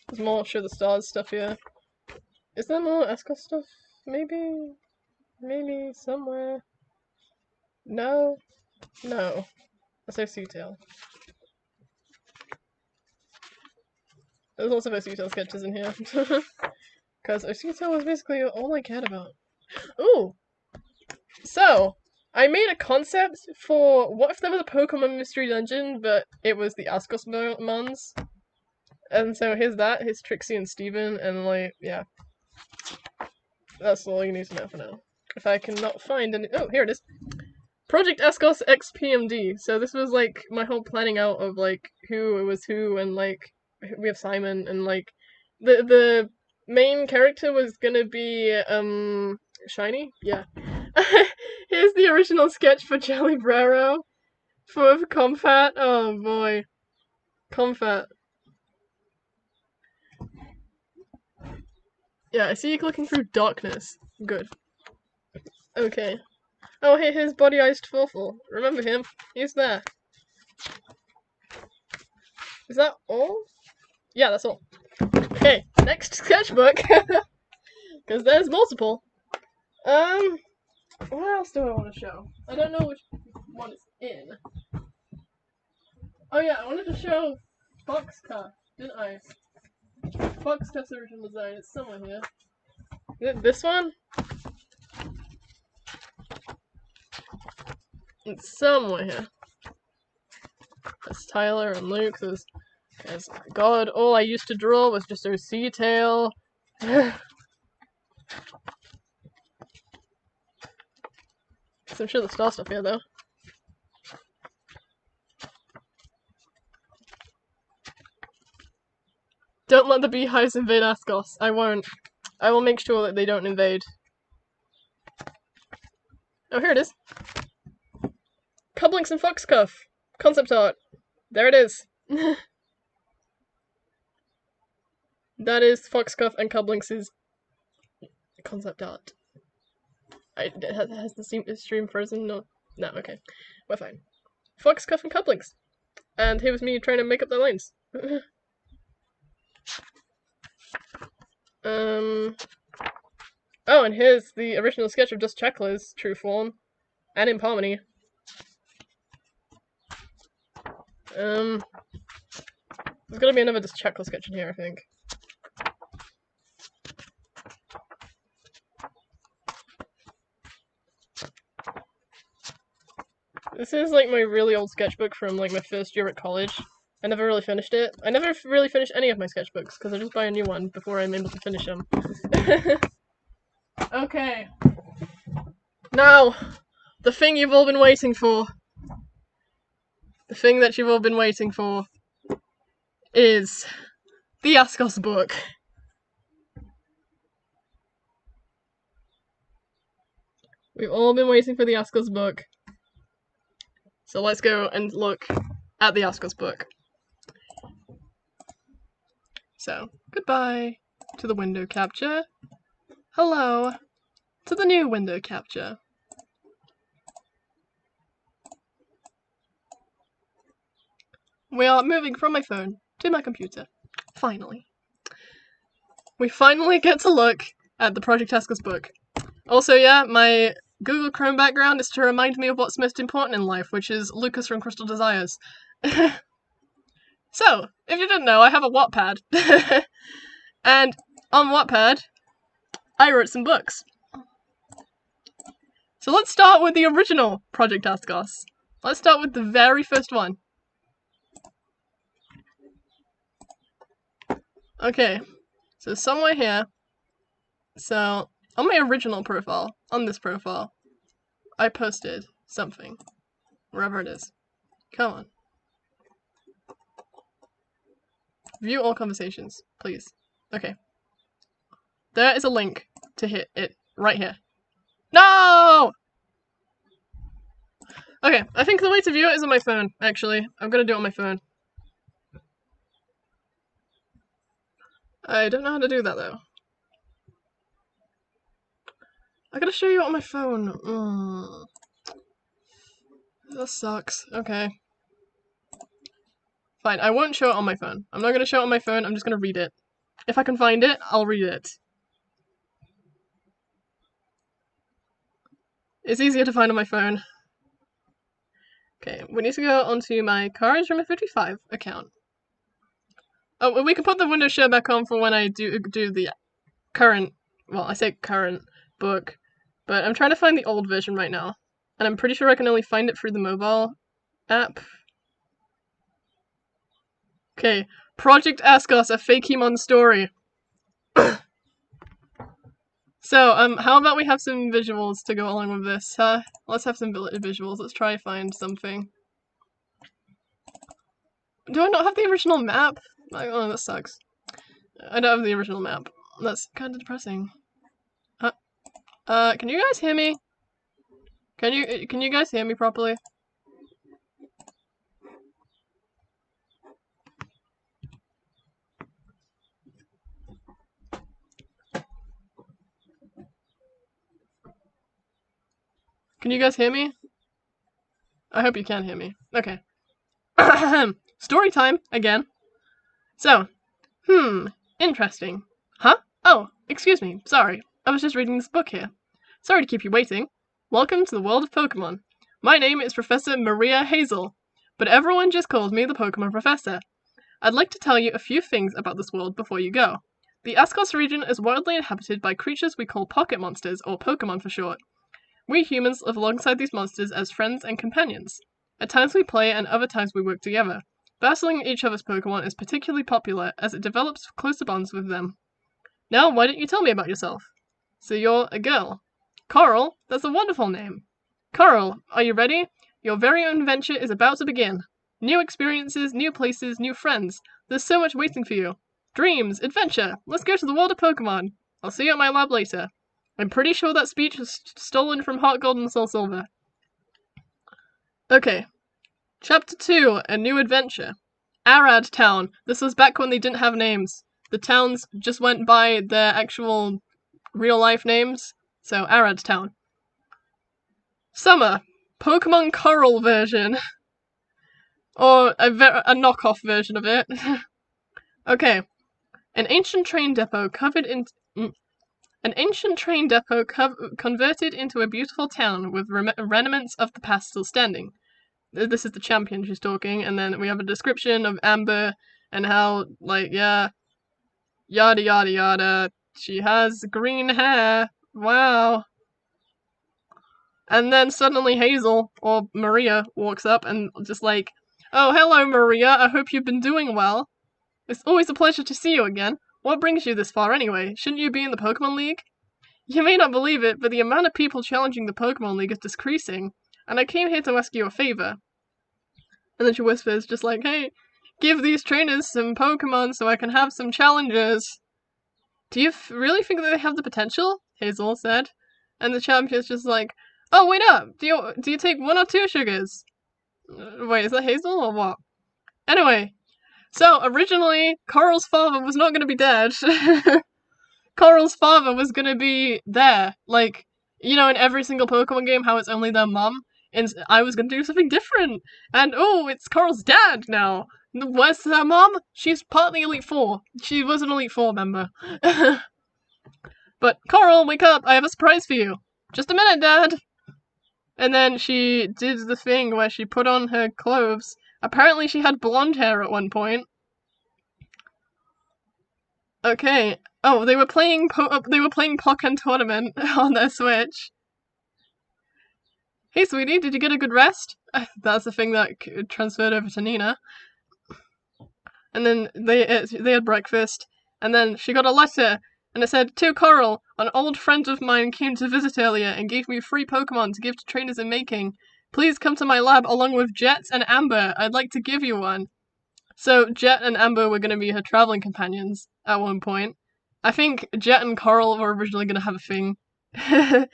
There's more Show the Stars stuff here. Is there more Askos stuff? Maybe? Maybe somewhere. No? No. That's OC-tail. There's also OC-tail sketches in here. Because OC-tail was basically all I cared about. Ooh! So, I made a concept for what if there was a Pokemon Mystery Dungeon, but it was the Askos Mons. And so here's that, here's Trixie and Steven, and like, yeah. That's all you need to know for now. If I cannot find any- oh, here it is! Project Askos X PMD. So this was like my whole planning out of like who was who, and like we have Simon, and like the main character was gonna be Shiny? Yeah. Here's the original sketch for Jelly Brero for Comfat. Oh boy. Comfat. Yeah, I see you clicking through darkness. Good. Okay. Oh, hey, here's Body Iced Fawful. Remember him? He's there. Is that all? Yeah, that's all. Okay, next sketchbook. Because there's multiple. What else do I want to show? I don't know which one it's in. Oh yeah, I wanted to show Box Cut, didn't I? Fox Cuff's original design. It's somewhere here. Is it this one? It's somewhere here. That's Tyler and Luke. There's God, all I used to draw was just a sea tail. So I'm sure the star stuff here, though. Don't let the beehives invade Askos. I won't. I will make sure that they don't invade. Oh, here it is. Cublinks and Foxcuff. Concept art. There it is. That is Foxcuff and Cublinks' concept art. Has the stream frozen? No, okay. We're fine. Foxcuff and Cublinks. And here was me trying to make up their lines. Oh, and here's the original sketch of Dust Checkler's true form. And in Harmony. There's gonna be another Dust Checkler sketch in here, I think. This is like my really old sketchbook from like my first year at college. I never really finished it. I never really finished any of my sketchbooks because I just buy a new one before I'm able to finish them. Okay. Now, the thing you've all been waiting for. The thing that you've all been waiting for is the Askos book. We've all been waiting for the Askos book. So let's go and look at the Askos book. So, goodbye to the window capture. Hello to the new window capture. We are moving from my phone to my computer. Finally. We finally get to look at the Project Askos book. Also, yeah, my Google Chrome background is to remind me of what's most important in life, which is Lucas from Crystal Desires. So, if you didn't know, I have a Wattpad. And on Wattpad, I wrote some books. So let's start with the original Project Askos. Let's start with the very first one. Okay, so somewhere here, so on my original profile, on this profile, I posted something, wherever it is. Come on. View all conversations, please. Okay. There is a link to hit it right here. No! Okay, I think the way to view it is on my phone, actually. I'm gonna do it on my phone. I don't know how to do that, though. I gotta show you on my phone. That sucks. Okay. Fine, I won't show it on my phone. I'm not gonna show it on my phone, I'm just gonna read it. If I can find it, I'll read it. It's easier to find on my phone. Okay, we need to go onto my Courage Room 55 account. Oh, we can put the window share back on for when I do the current, well, I say current book, but I'm trying to find the old version right now. And I'm pretty sure I can only find it through the mobile app. Okay, Project Askos, a Fakemon story. So, how about we have some visuals to go along with this, huh? Let's have some visuals. Let's try to find something. Do I not have the original map? Oh, that sucks. I don't have the original map. That's kind of depressing. Can you guys hear me? Can you guys hear me properly? Can you guys hear me? I hope you can hear me. Okay. Story time, again. So, interesting. Huh? Oh, excuse me, sorry. I was just reading this book here. Sorry to keep you waiting. Welcome to the world of Pokemon. My name is Professor Maria Hazel, but everyone just calls me the Pokemon Professor. I'd like to tell you a few things about this world before you go. The Askos region is widely inhabited by creatures we call pocket monsters, or Pokemon for short. We humans live alongside these monsters as friends and companions. At times we play and other times we work together. Battling each other's Pokemon is particularly popular as it develops closer bonds with them. Now, why don't you tell me about yourself? So you're a girl. Coral? That's a wonderful name. Coral, are you ready? Your very own adventure is about to begin. New experiences, new places, new friends. There's so much waiting for you. Dreams, adventure. Let's go to the world of Pokemon. I'll see you at my lab later. I'm pretty sure that speech was stolen from Heart Gold and Soul Silver. Okay. Chapter 2, A New Adventure. Arad Town. This was back when they didn't have names. The towns just went by their actual real-life names. So, Arad Town. Summer. Pokemon Coral version. Or a knockoff version of it. Okay. An ancient train depot converted into a beautiful town with remnants of the past still standing. This is the champion she's talking, and then we have a description of Amber and how, like, yeah, yada yada yada. She has green hair. Wow. And then suddenly Hazel, or Maria, walks up and just like, oh, hello Maria, I hope you've been doing well. It's always a pleasure to see you again. What brings you this far anyway? Shouldn't you be in the Pokemon League? You may not believe it, but the amount of people challenging the Pokemon League is decreasing, and I came here to ask you a favor. And then she whispers, just like, hey, give these trainers some Pokemon so I can have some challenges. Do you really think that they have the potential? Hazel said. And the champion's just like, oh, wait up! Do you take 1 or 2 sugars? Wait, is that Hazel or what? Anyway, so originally, Coral's father was not going to be dead. Coral's father was going to be there. Like, you know, in every single Pokemon game, how it's only their mom. And I was going to do something different. And, oh, it's Coral's dad now. Where's her mom? She's partly Elite Four. She was an Elite Four member. But, Coral, wake up! I have a surprise for you. Just a minute, Dad! And then she did the thing where she put on her clothes. Apparently she had blonde hair at one point. Okay. Oh, they were playing Pokken Tournament on their Switch. Hey, sweetie, did you get a good rest? That's the thing that transferred over to Nina. And then they had breakfast. And then she got a letter. And it said, to Coral, an old friend of mine came to visit earlier and gave me free Pokemon to give to trainers in making. Please come to my lab along with Jet and Amber. I'd like to give you one. So Jet and Amber were going to be her traveling companions at one point. I think Jet and Coral were originally going to have a thing. Dad,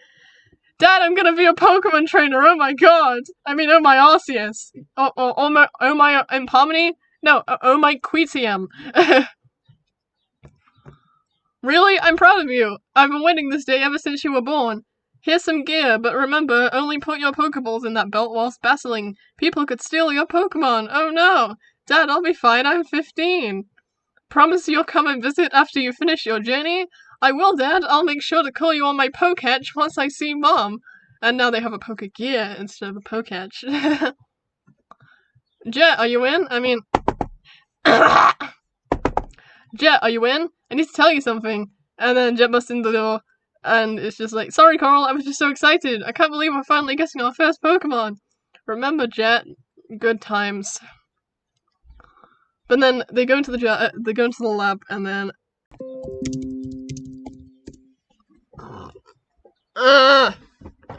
I'm going to be a Pokemon trainer. Oh my god. I mean, oh my Arceus. Oh my Impomni? No, oh my Quitium. Really? I'm proud of you. I've been waiting this day ever since you were born. Here's some gear, but remember, only put your Pokeballs in that belt whilst battling. People could steal your Pokemon. Oh no. Dad, I'll be fine. I'm 15. Promise you'll come and visit after you finish your journey? I will, Dad. I'll make sure to call you on my Poketch once I see Mom. And now they have a Pokegear instead of a Poketch. Jet, are you in? I mean... Jet, are you in? I need to tell you something. And then Jet busts in the door, and it's just like, sorry, Coral, I was just so excited. I can't believe we're finally getting our first Pokemon. Remember, Jet, good times. But then they go into the lab, and then...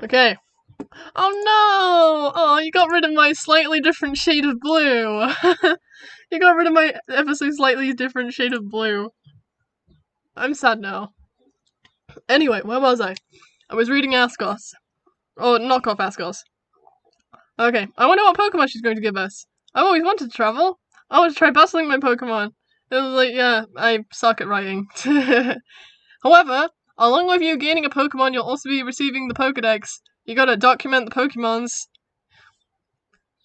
Okay. Oh no! Oh, you got rid of my slightly different shade of blue. You got rid of my ever so slightly different shade of blue. I'm sad now. Anyway, where was I? I was reading Askos. Oh, knockoff Askos. Okay, I wonder what Pokemon she's going to give us. I've always wanted to travel. I want to try battling my Pokemon. It was like, yeah, I suck at writing. However, along with you gaining a Pokemon, you'll also be receiving the Pokedex. You gotta document the Pokemons.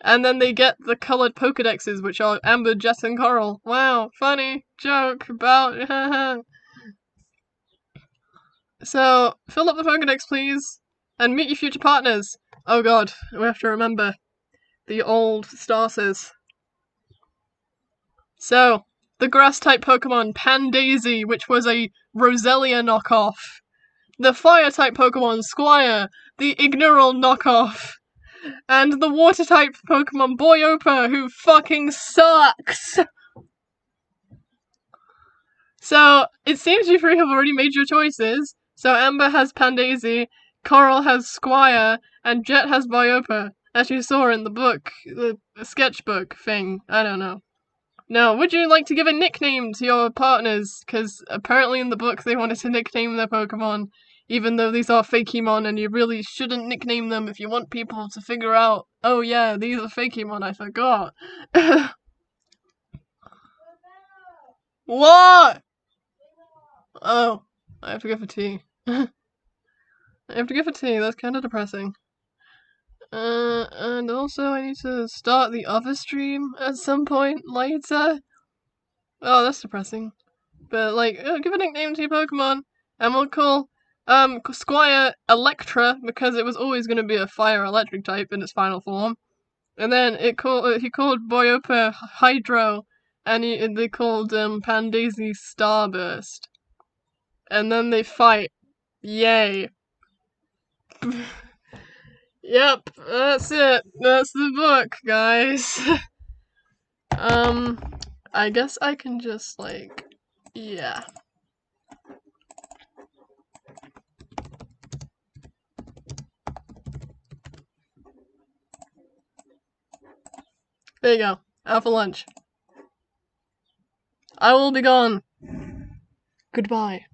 And then they get the colored Pokedexes, which are Amber, Jet, and Coral. Wow, funny joke about... So, fill up the Pokedex, please. And meet your future partners. Oh god, we have to remember the old starters. So, the grass-type Pokemon Pandaisy, which was a Roselia knockoff. The fire-type Pokemon Squire, the Ignorant knockoff. And the water-type Pokemon Boyopa, who fucking sucks! So, it seems you three have already made your choices. So Amber has Pandaisy, Coral has Squire, and Jet has Boyopa, as you saw in the book, the sketchbook thing, I don't know. Now, would you like to give a nickname to your partners? Because apparently in the book they wanted to nickname their Pokemon, even though these are Fakemon, and you really shouldn't nickname them if you want people to figure out, oh yeah, these are Fakemon, I forgot. What? Oh, I have to go for tea. I have to go for tea, that's kind of depressing. And also I need to start the other stream at some point later. Oh, that's depressing. But, like, give a nickname to your Pokemon, and we'll call, Squire Electra, because it was always gonna be a fire-electric type in its final form. And then he called Boyopa Hydro, and they called, Pandaisy Starburst. And then they fight. Yay. Yep, that's it. That's the book, guys. I guess I can just, like, yeah. There you go. Out for lunch. I will be gone. Goodbye.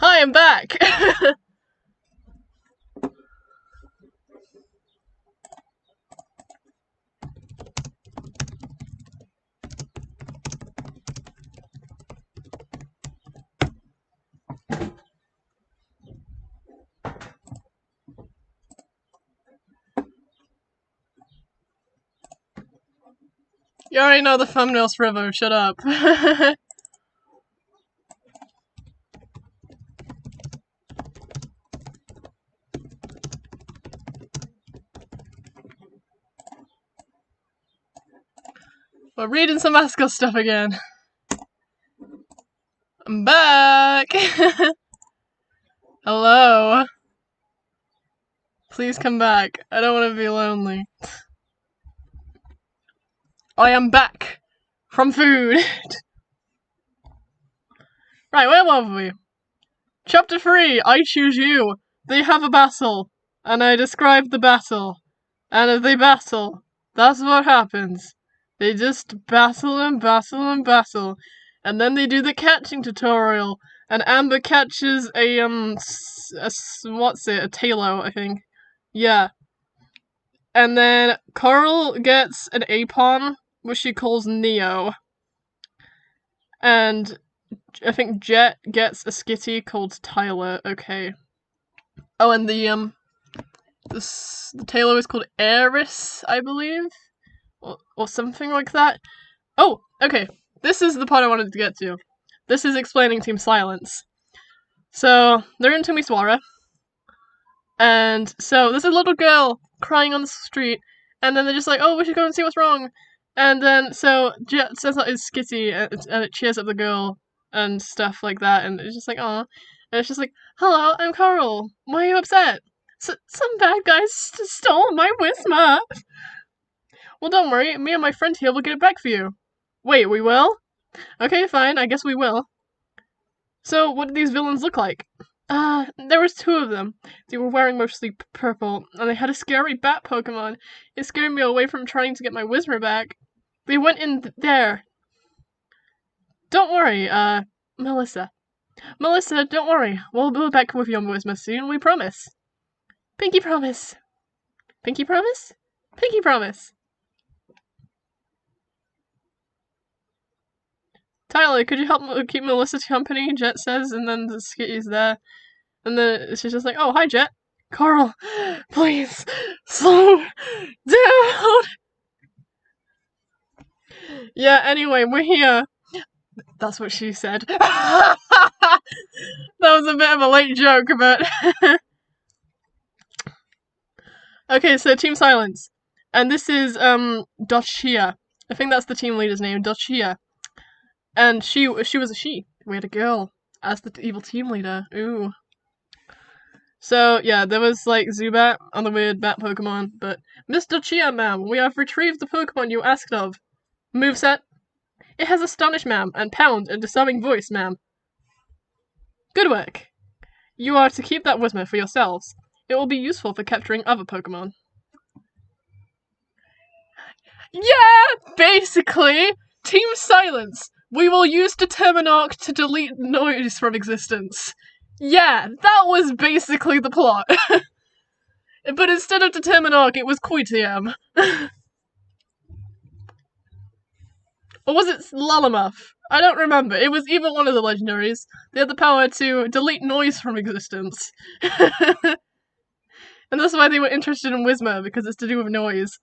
Hi, I'm back! You already know the thumbnails, Rivo, shut up. We're reading some Askos stuff again. I'm back! Hello. Please come back. I don't want to be lonely. I am back from food. Right, where were we? Chapter 3, I choose you. They have a battle, and I describe the battle. And if they battle, that's what happens. They just battle and battle and battle. And then they do the catching tutorial, and Amber catches a talo, I think. Yeah. And then Coral gets an Apon, which she calls Neo. And I think Jet gets a skitty called Tyler. Okay. Oh, and the tailor is called Eris, I believe, or something like that. Oh, okay. This is the part I wanted to get to. This is explaining Team Silence. So they're in Tumiswara, and so there's a little girl crying on the street, and then they're just like, "Oh, we should go and see what's wrong." And then so Jet says that it's skitty, and it cheers up the girl and stuff like that, and it's just like, "Aw," and it's just like, "Hello, I'm Coral. Why are you upset?" Some bad guys stole my Wisma. Well, don't worry. Me and my friend here will get it back for you. Wait, we will? Okay, fine. I guess we will. So, what did these villains look like? There was 2 of them. They were wearing mostly purple, and they had a scary bat Pokemon. It scared me away from trying to get my Whisper back. They went in there. Don't worry, Melissa. Melissa, don't worry. We'll be back with your Whisper soon, we promise. Pinky promise. Pinky promise? Pinky promise. Tyler, could you help keep Melissa company? Jet says, and then the Skitty's there. And then she's just like, oh, hi, Jet. Carl, please, slow down. Yeah, anyway, we're here. That's what she said. That was a bit of a late joke, but... Okay, so Team Silence. And this is, Dochia. I think that's the team leader's name, Dochia. And she was a she. We had a girl as the evil team leader. Ooh. So, yeah, there was, like, Zubat on the weird bat Pokemon, but Miss Dochia, ma'am, we have retrieved the Pokemon you asked of. Moveset. It has Astonish, ma'am, and Pound, and Disarming Voice, ma'am. Good work. You are to keep that Whismur for yourselves. It will be useful for capturing other Pokemon. Yeah! Basically, Team Silence. We will use Determinarch to delete noise from existence. Yeah, that was basically the plot. But instead of Determinarch, it was Quitiam. Or was it Lalamuff? I don't remember. It was either one of the legendaries. They had the power to delete noise from existence. And that's why they were interested in Whismur, because it's to do with noise.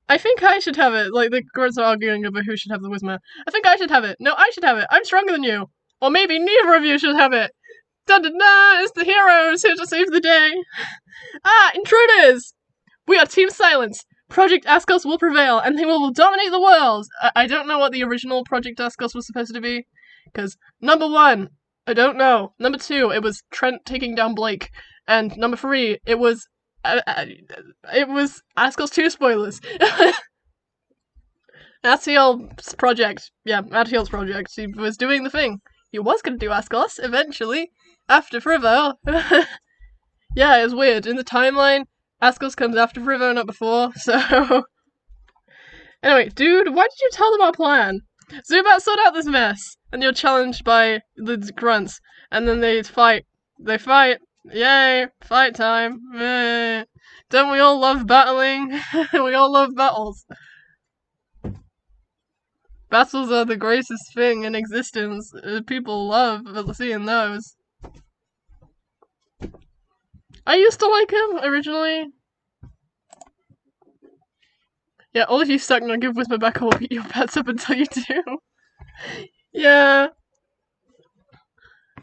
I think I should have it. Like, the girls are arguing over who should have the Whismur. I think I should have it. No, I should have it. I'm stronger than you. Or maybe neither of you should have it. Dun-dun-dun! It's the heroes here to save the day. Ah, intruders! We are Team Silence. Project Askos will prevail, and they will dominate the world! I don't know what the original Project Askos was supposed to be, because number 1, I don't know. Number 2, it was Trent taking down Blake, and number 3, it was Askos 2 spoilers. Atiel's project, yeah, Atiel's project. He was doing the thing. He was going to do Askos eventually after Frivo. Yeah, it was weird in the timeline. Askos comes after Frivo, not before, so... Anyway, dude, why did you tell them our plan? Zubat, sort out this mess! And you're challenged by the grunts, and then they fight. They fight! Yay! Fight time! Yay. Don't we all love battling? We all love battles. Battles are the greatest thing in existence. People love seeing those. I used to like him, originally. Yeah, all of you suck, now give Whismur back, I will beat your bats up until you do. Yeah.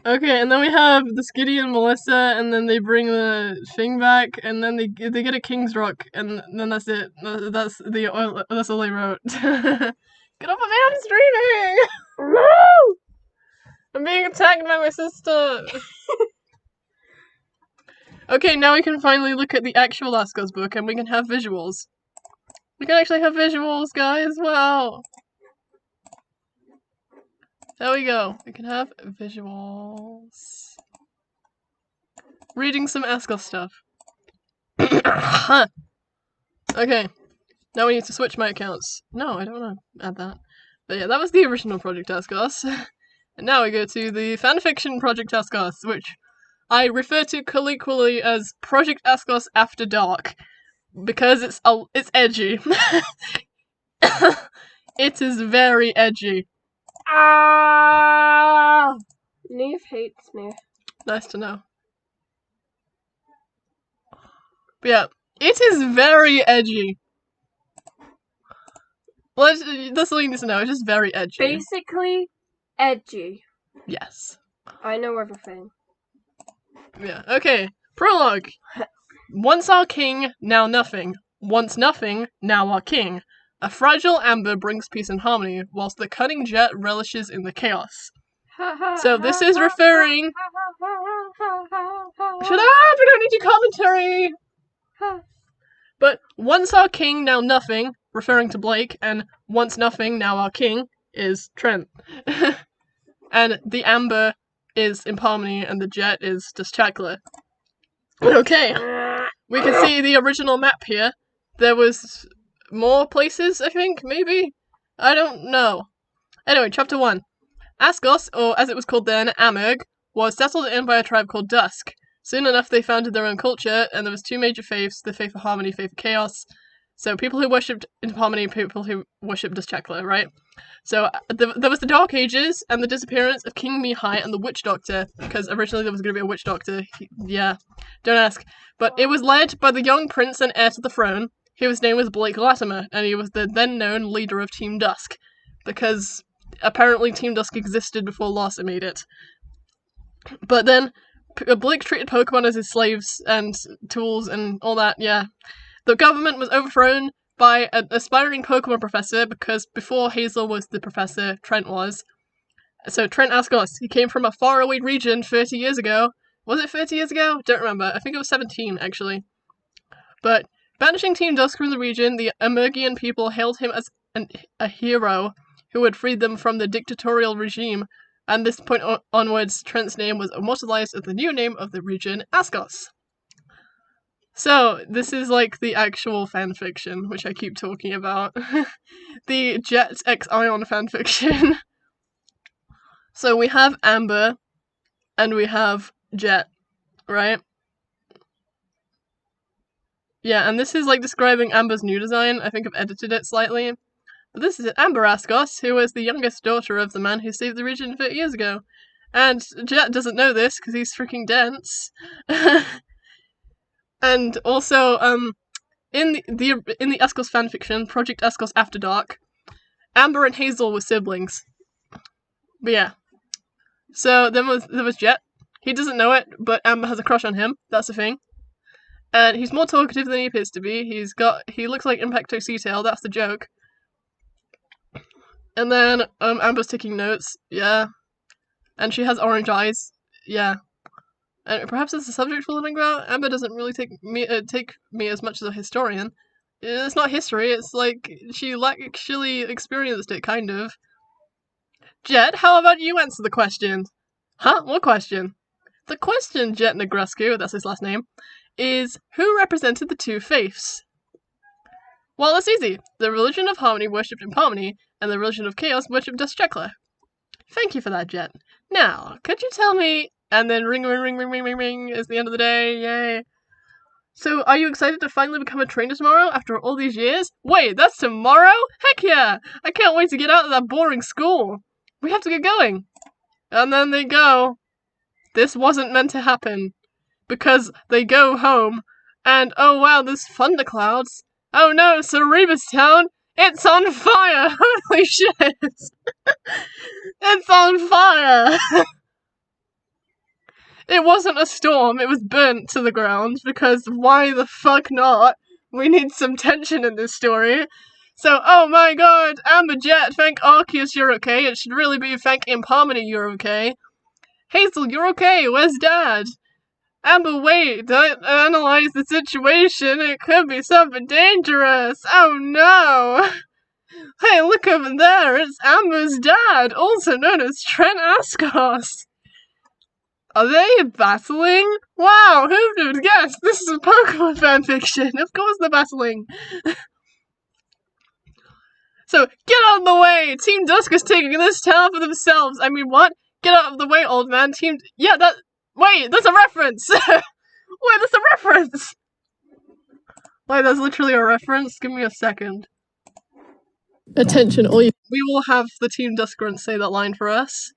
Okay, and then we have the Skitty and Melissa, and then they bring the thing back, and then they get a King's Rock, and then that's it. That's all they wrote. Get off of me, I'm streaming! No! I'm being attacked by my sister! Okay, now we can finally look at the actual Askos book, and we can have visuals. We can actually have visuals, guys! Wow! There we go. We can have visuals. Reading some Askos stuff. Okay. Now we need to switch my accounts. No, I don't want to add that. But yeah, that was the original Project Askos. And now we go to the fanfiction Project Askos, which I refer to colloquially as Project Askos After Dark. Because it's edgy. It is very edgy. Ah! Neve hates me. Nice to know. But yeah, it is very edgy. Well, that's all you need to know. It's just very edgy. Basically, edgy. Yes. I know everything. Yeah. Okay. Prologue. Once our king, now nothing. Once nothing, now our king. A fragile amber brings peace and harmony, whilst the cunning jet relishes in the chaos. So this is referring... Shut up! We don't need your commentary! But once our king, now nothing, referring to Blake, and once nothing, now our king, is Trent. And the amber is in harmony, and the jet is just chocolate. Okay. We can see the original map here. There was more places, I think, maybe? I don't know. Anyway, chapter 1. Askos, or as it was called then, Amurg, was settled in by a tribe called Dusk. Soon enough, they founded their own culture, and there was 2 major faiths, the faith of harmony, faith of chaos. So people who worshipped in harmony, people who worshipped Duskchakla, right? So there was the Dark Ages and the disappearance of King Mihai and the Witch Doctor, because originally there was going to be a Witch Doctor. Yeah, don't ask. But it was led by the young prince and heir to the throne. His name was Blake Latimer, and he was the then-known leader of Team Dusk, because apparently Team Dusk existed before Larsa made it. But then Blake treated Pokemon as his slaves and tools and all that, yeah. The government was overthrown by an aspiring Pokemon professor, because before Hazel was the professor, Trent was. So Trent Askos, he came from a faraway region 30 years ago. Was it 30 years ago? Don't remember. I think it was 17, actually. But banishing Team Dusk from the region, the Emergian people hailed him as a hero who had freed them from the dictatorial regime, and this point onwards, Trent's name was immortalized as the new name of the region, Askos. So, this is like the actual fanfiction, which I keep talking about. The Jet X Ion fanfiction. So we have Amber, and we have Jet, right? Yeah, and this is like describing Amber's new design. I think I've edited it slightly. But this is Amber Askos, who was the youngest daughter of the man who saved the region 30 years ago. And Jet doesn't know this, because he's freaking dense. And also, in the Askos fanfiction, Project Askos After Dark, Amber and Hazel were siblings. But yeah. So there was Jet. He doesn't know it, but Amber has a crush on him. That's the thing. And he's more talkative than he appears to be. He looks like Impacto Seatail. That's the joke. And then Amber's taking notes. Yeah. And she has orange eyes. Yeah. And perhaps it's a subject we're learning about. Amber doesn't really take me as much as a historian. It's not history, it's like she actually experienced it, kind of. Jet, how about you answer the question? Huh? What question? The question, Jet Negrescu, that's his last name, is who represented the two faiths? Well, it's easy. The religion of harmony worshipped Impharmony, and the religion of chaos worshipped Duskchekla. Thank you for that, Jet. Now, could you tell me... And then ring, ring, ring, ring, ring, ring, ring is the end of the day, yay. So, are you excited to finally become a trainer tomorrow after all these years? Wait, that's tomorrow? Heck yeah! I can't wait to get out of that boring school. We have to get going. And then they go. This wasn't meant to happen. Because they go home, and oh wow, there's thunderclouds. Oh no, Cerebus Town! It's on fire! Holy shit! It's on fire! It wasn't a storm, it was burnt to the ground, because why the fuck not? We need some tension in this story. So, oh my god, Amber, Jet, thank Arceus you're okay. It should really be thank Impharmony you're okay. Hazel, you're okay, where's Dad? Amber, wait, don't analyze the situation, it could be something dangerous. Oh no! Hey, look over there, it's Amber's dad, also known as Trent Askos. Are they battling? Wow, who would have guessed? This is a Pokemon fanfiction. Of course they're battling. So, get out of the way! Team Dusk is taking this town for themselves. I mean, what? Get out of the way, old man. Yeah, wait, that's a reference! Wait, that's a reference! Wait, that's literally a reference? Give me a second. Attention, all you... We will have the Team Dusk grunt say that line for us.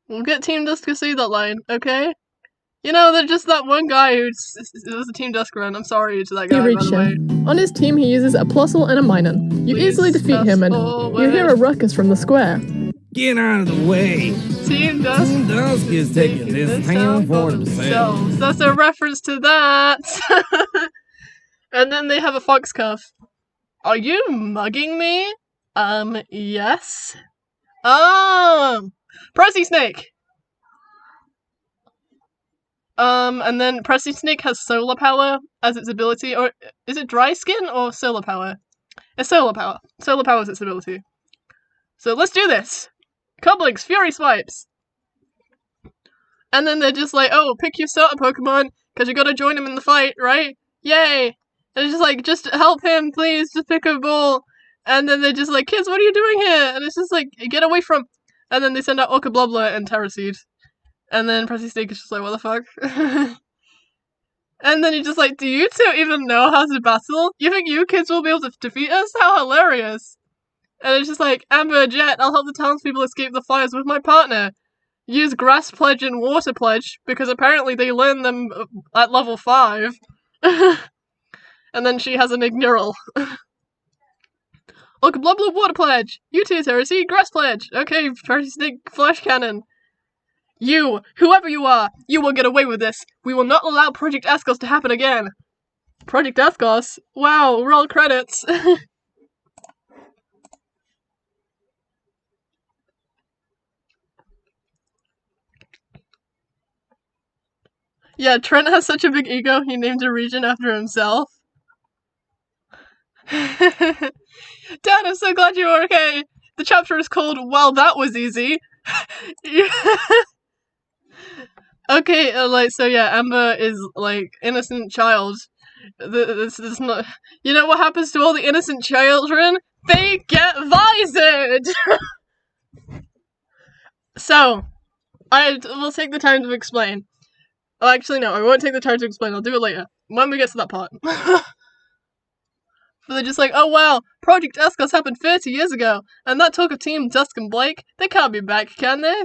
We'll get Team Dusk to say that line, okay? You know, there's just that one guy who was a Team Dusk run. I'm sorry to that guy, You by reach the way. him. On his team, he uses a Plusle and a Minun. You Please easily defeat him, and you hear a ruckus from the square. Get out of the way. Team Dusk, Team Dusk is taking this town for themselves. That's a reference to that. And then they have a fox cuff. Are you mugging me? Yes. Oh! Pressy Snake! And then Pressy Snake has solar power as its ability, or is it dry skin or solar power? It's solar power. Solar power is its ability. So let's do this! Coblinks, Fury Swipes! And then they're just like, oh, pick your starter Pokemon, because you gotta join him in the fight, right? Yay! And it's just like, just help him, please, just pick a ball. And then they're just like, kids, what are you doing here? And it's just like, get away from... And then they send out Orcablobla and Terraseed. And then Pressy Snake is just like, what the fuck? And then you're just like, do you two even know how to battle? You think you kids will be able to defeat us? How hilarious! And it's just like, Amber, Jet, I'll help the townspeople escape the fires with my partner. Use Grass Pledge and Water Pledge, because apparently they learn them at level 5. And then she has an Ignoral. Look, blah blah Water Pledge! You two, Heresy, Grass Pledge! Okay, Fairy Snake Flash Cannon. You, whoever you are, you will get away with this. We will not allow Project Askos to happen again. Project Askos? Wow, roll credits. Yeah, Trent has such a big ego, he named a region after himself. Dad, I'm so glad you're okay. The chapter is called Well, That Was Easy. Okay, so yeah, Amber is, innocent child. This is not... You know what happens to all the innocent children? They get visored! So, I will take the time to explain. Oh, actually, no, I won't take the time to explain. I'll do it later, when we get to that part. But they're just like, oh wow, Project Askos happened 30 years ago, and that talk of Team Dusk and Blake, they can't be back, can they?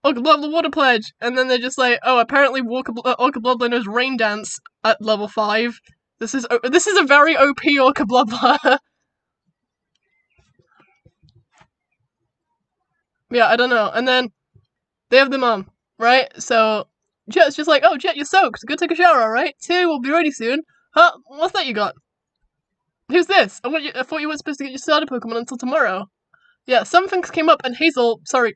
Orca Blobler Water Pledge! And then they're just like, oh, apparently Orca Blobler knows Rain Dance at level 5. This is a very OP Orca Blobler. Yeah, I don't know. And then they have the mom, right? So Jet's just like, oh, Jet, you're soaked. Go take a shower, alright? Tea will be ready soon. Huh? What's that you got? Who's this? I thought you weren't supposed to get your starter Pokemon until tomorrow. Yeah, some things came up and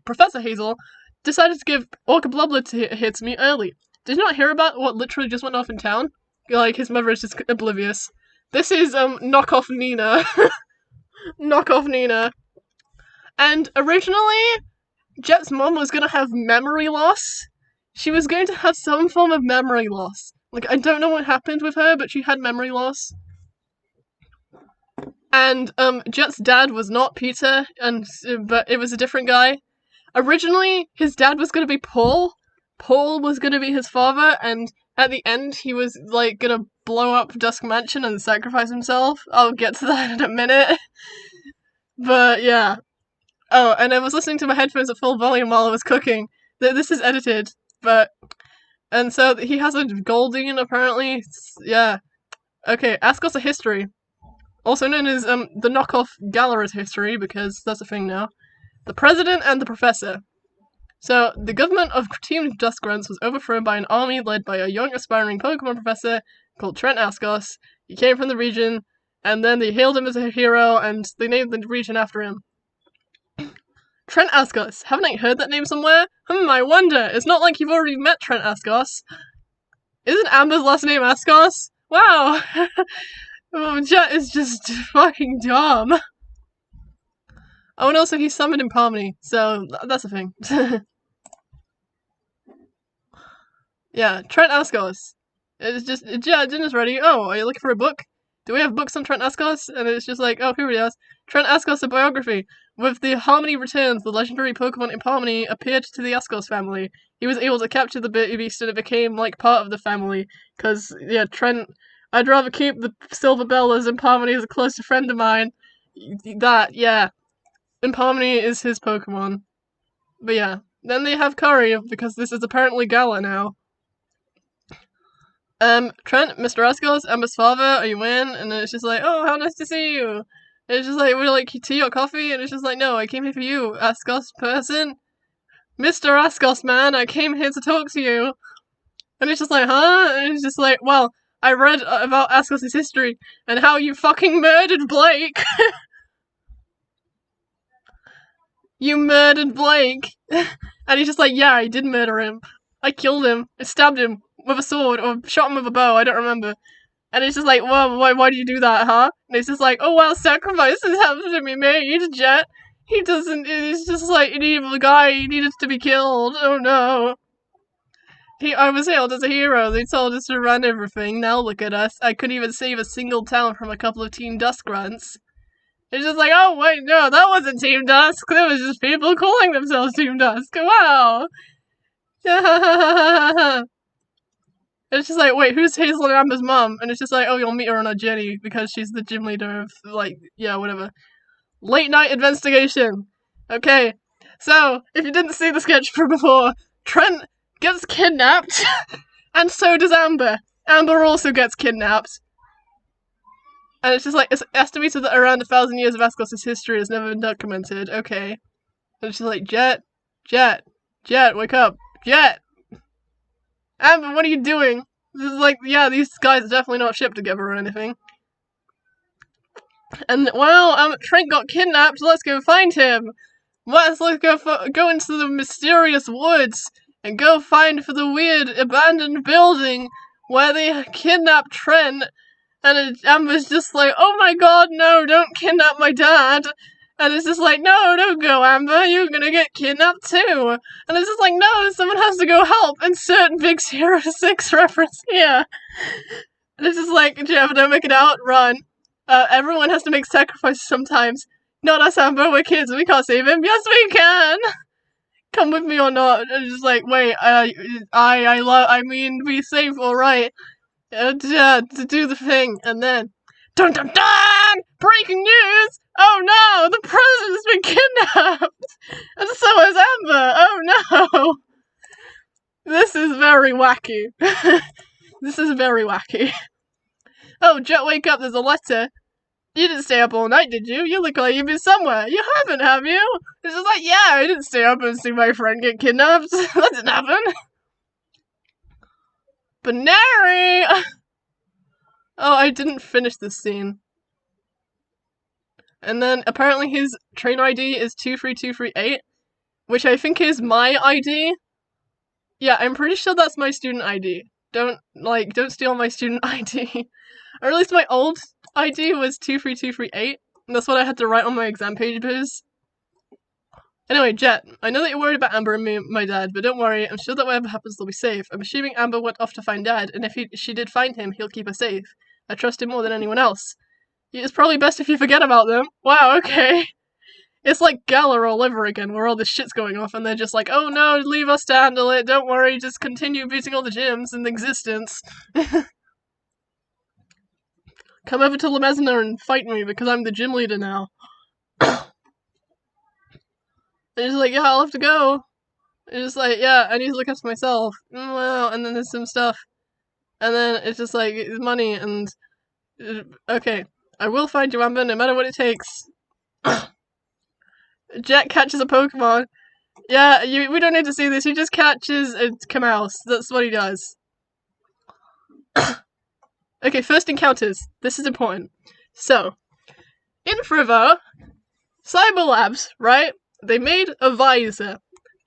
Professor Hazel, decided to give Orca Blobler here to me early. Did you not hear about what literally just went off in town? Like, his mother is just oblivious. This is, knockoff Nina. Knockoff Nina. And originally, Jet's mom was gonna have memory loss. She was going to have some form of memory loss. Like, I don't know what happened with her, but she had memory loss. And, Jet's dad was not Peter, but it was a different guy. Originally, his dad was gonna be Paul. Paul was gonna be his father, and at the end, he was, gonna blow up Dusk Mansion and sacrifice himself. I'll get to that in a minute. But, yeah. Oh, and I was listening to my headphones at full volume while I was cooking. This is edited, but... And so, he has a Goldeen, apparently. Yeah. Okay, Askos a history. Also known as, the knockoff Galara's history, because that's a thing now. The President and the Professor. So, the government of Team Duskgrunts was overthrown by an army led by a young aspiring Pokemon professor called Trent Askos. He came from the region, and then they hailed him as a hero, and they named the region after him. Trent Askos. Haven't I heard that name somewhere? I wonder. It's not like you've already met Trent Askos. Isn't Amber's last name Askos? Wow! Jet is just fucking dumb. Oh, and also he's summoned in Palmony, so that's a thing. Yeah, Trent Askos. It's just, yeah, dinner's ready. Oh, are you looking for a book? Do we have books on Trent Askos? And it's just like, oh, here it is. Trent Askos, a biography. With the Harmony Returns, the legendary Pokemon in Harmony appeared to the Askos family. He was able to capture the beast and it became, part of the family. Cause, yeah, Trent... I'd rather keep the Silver Bellas in Harmony as a closer friend of mine. That, yeah. Impalmony is his Pokemon. But yeah. Then they have Curry, because this is apparently Gala now. Trent, Mr. Askos, Amber's father, are you in? And it's just like, oh, how nice to see you. And it's just like, would you like tea or coffee? And it's just like, no, I came here for you, Askos person. Mr. Askos, man, I came here to talk to you. And it's just like, huh? And it's just like, well, I read about Askos' history, and how you fucking murdered Blake! You murdered Blake! And he's just like, yeah, I did murder him. I killed him. I stabbed him with a sword, or shot him with a bow, I don't remember. And it's just like, well, why did you do that, huh? And it's just like, oh well, sacrifices have to be made, Jet. He's just like an evil guy, he needed to be killed, oh no. I was hailed as a hero, they told us to run everything, now look at us. I couldn't even save a single town from a couple of Team Duskgrunts. It's just like, oh wait, no, that wasn't Team Dusk, that was just people calling themselves Team Dusk, wow! And And it's just like, wait, who's Hazel and Amber's mom? And it's just like, oh, you'll meet her on our journey because she's the gym leader of, like, yeah, whatever. Late night investigation. Okay, so, if you didn't see the sketch from before, Trent gets kidnapped, and so does Amber. Amber also gets kidnapped. And it's just like, it's estimated that around 1,000 years of Askos' history has never been documented. Okay. And it's just like, Jet, wake up. Jet! Amber, what are you doing? This is like, yeah, these guys are definitely not shipped together or anything. And, well, Trent got kidnapped, let's go find him. Let's go into the mysterious woods and go find for the weird abandoned building where they kidnapped Trent. And Amber's just like, oh my god, no, don't kidnap my dad. And it's just like, no, don't go, Amber, you're gonna get kidnapped too. And it's just like, no, someone has to go help. Insert Big Hero 6 reference here. And it's just like, Jeff, don't make it out, run. Everyone has to make sacrifices sometimes. Not us, Amber, we're kids, we can't save him. Yes, we can! Come with me or not. And it's just like, wait, I mean, be safe, alright. To do the thing, and then, dun dun dun! Breaking news! Oh no, the president's been kidnapped! And so is Amber! Oh no! This is very wacky. This is very wacky. Oh, Jet, wake up, there's a letter. You didn't stay up all night, did you? You look like you've been somewhere. You haven't, have you? It's just like, yeah, I didn't stay up and see my friend get kidnapped. That didn't happen. Banary! Oh, I didn't finish this scene. And then, apparently his trainer ID is 23238, which I think is my ID. Yeah, I'm pretty sure that's my student ID. Don't steal my student ID. Or at least my old ID was 23238, and that's what I had to write on my exam pages. Anyway, Jet, I know that you're worried about Amber and me, my dad, but don't worry, I'm sure that whatever happens they'll be safe. I'm assuming Amber went off to find Dad, and if she did find him, he'll keep her safe. I trust him more than anyone else. It's probably best if you forget about them. Wow, okay. It's like Gala all over again, where all this shit's going off, and they're just like, oh no, leave us to handle it, don't worry, just continue beating all the gyms in existence. Come over to La Mesna and fight me, because I'm the gym leader now. And he's like, yeah, I'll have to go. And it's like, yeah, I need to look after myself. Well, and then there's some stuff. And then it's just like, money, and... okay, I will find you, Amber, no matter what it takes. Jet catches a Pokemon. Yeah, we don't need to see this, he just catches a Camouse. That's what he does. Okay, first encounters. This is important. So, in Frivo, Cyber Labs, right? They made a visor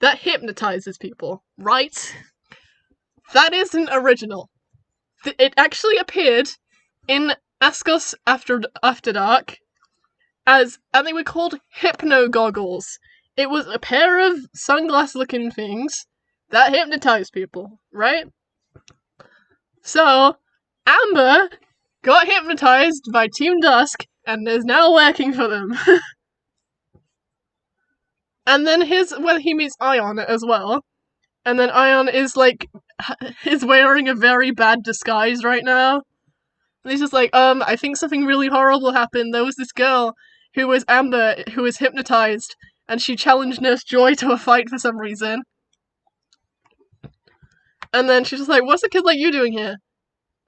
that hypnotizes people, right? That isn't original. It actually appeared in Askos After Dark and they were called Hypno Goggles. It was a pair of sunglass-looking things that hypnotized people, right? So, Amber got hypnotized by Team Dusk and is now working for them. And then he meets Ion as well. And then Ion is wearing a very bad disguise right now. And he's just like, I think something really horrible happened. There was this girl who was Amber, who was hypnotized, and she challenged Nurse Joy to a fight for some reason. And then she's just like, what's a kid like you doing here?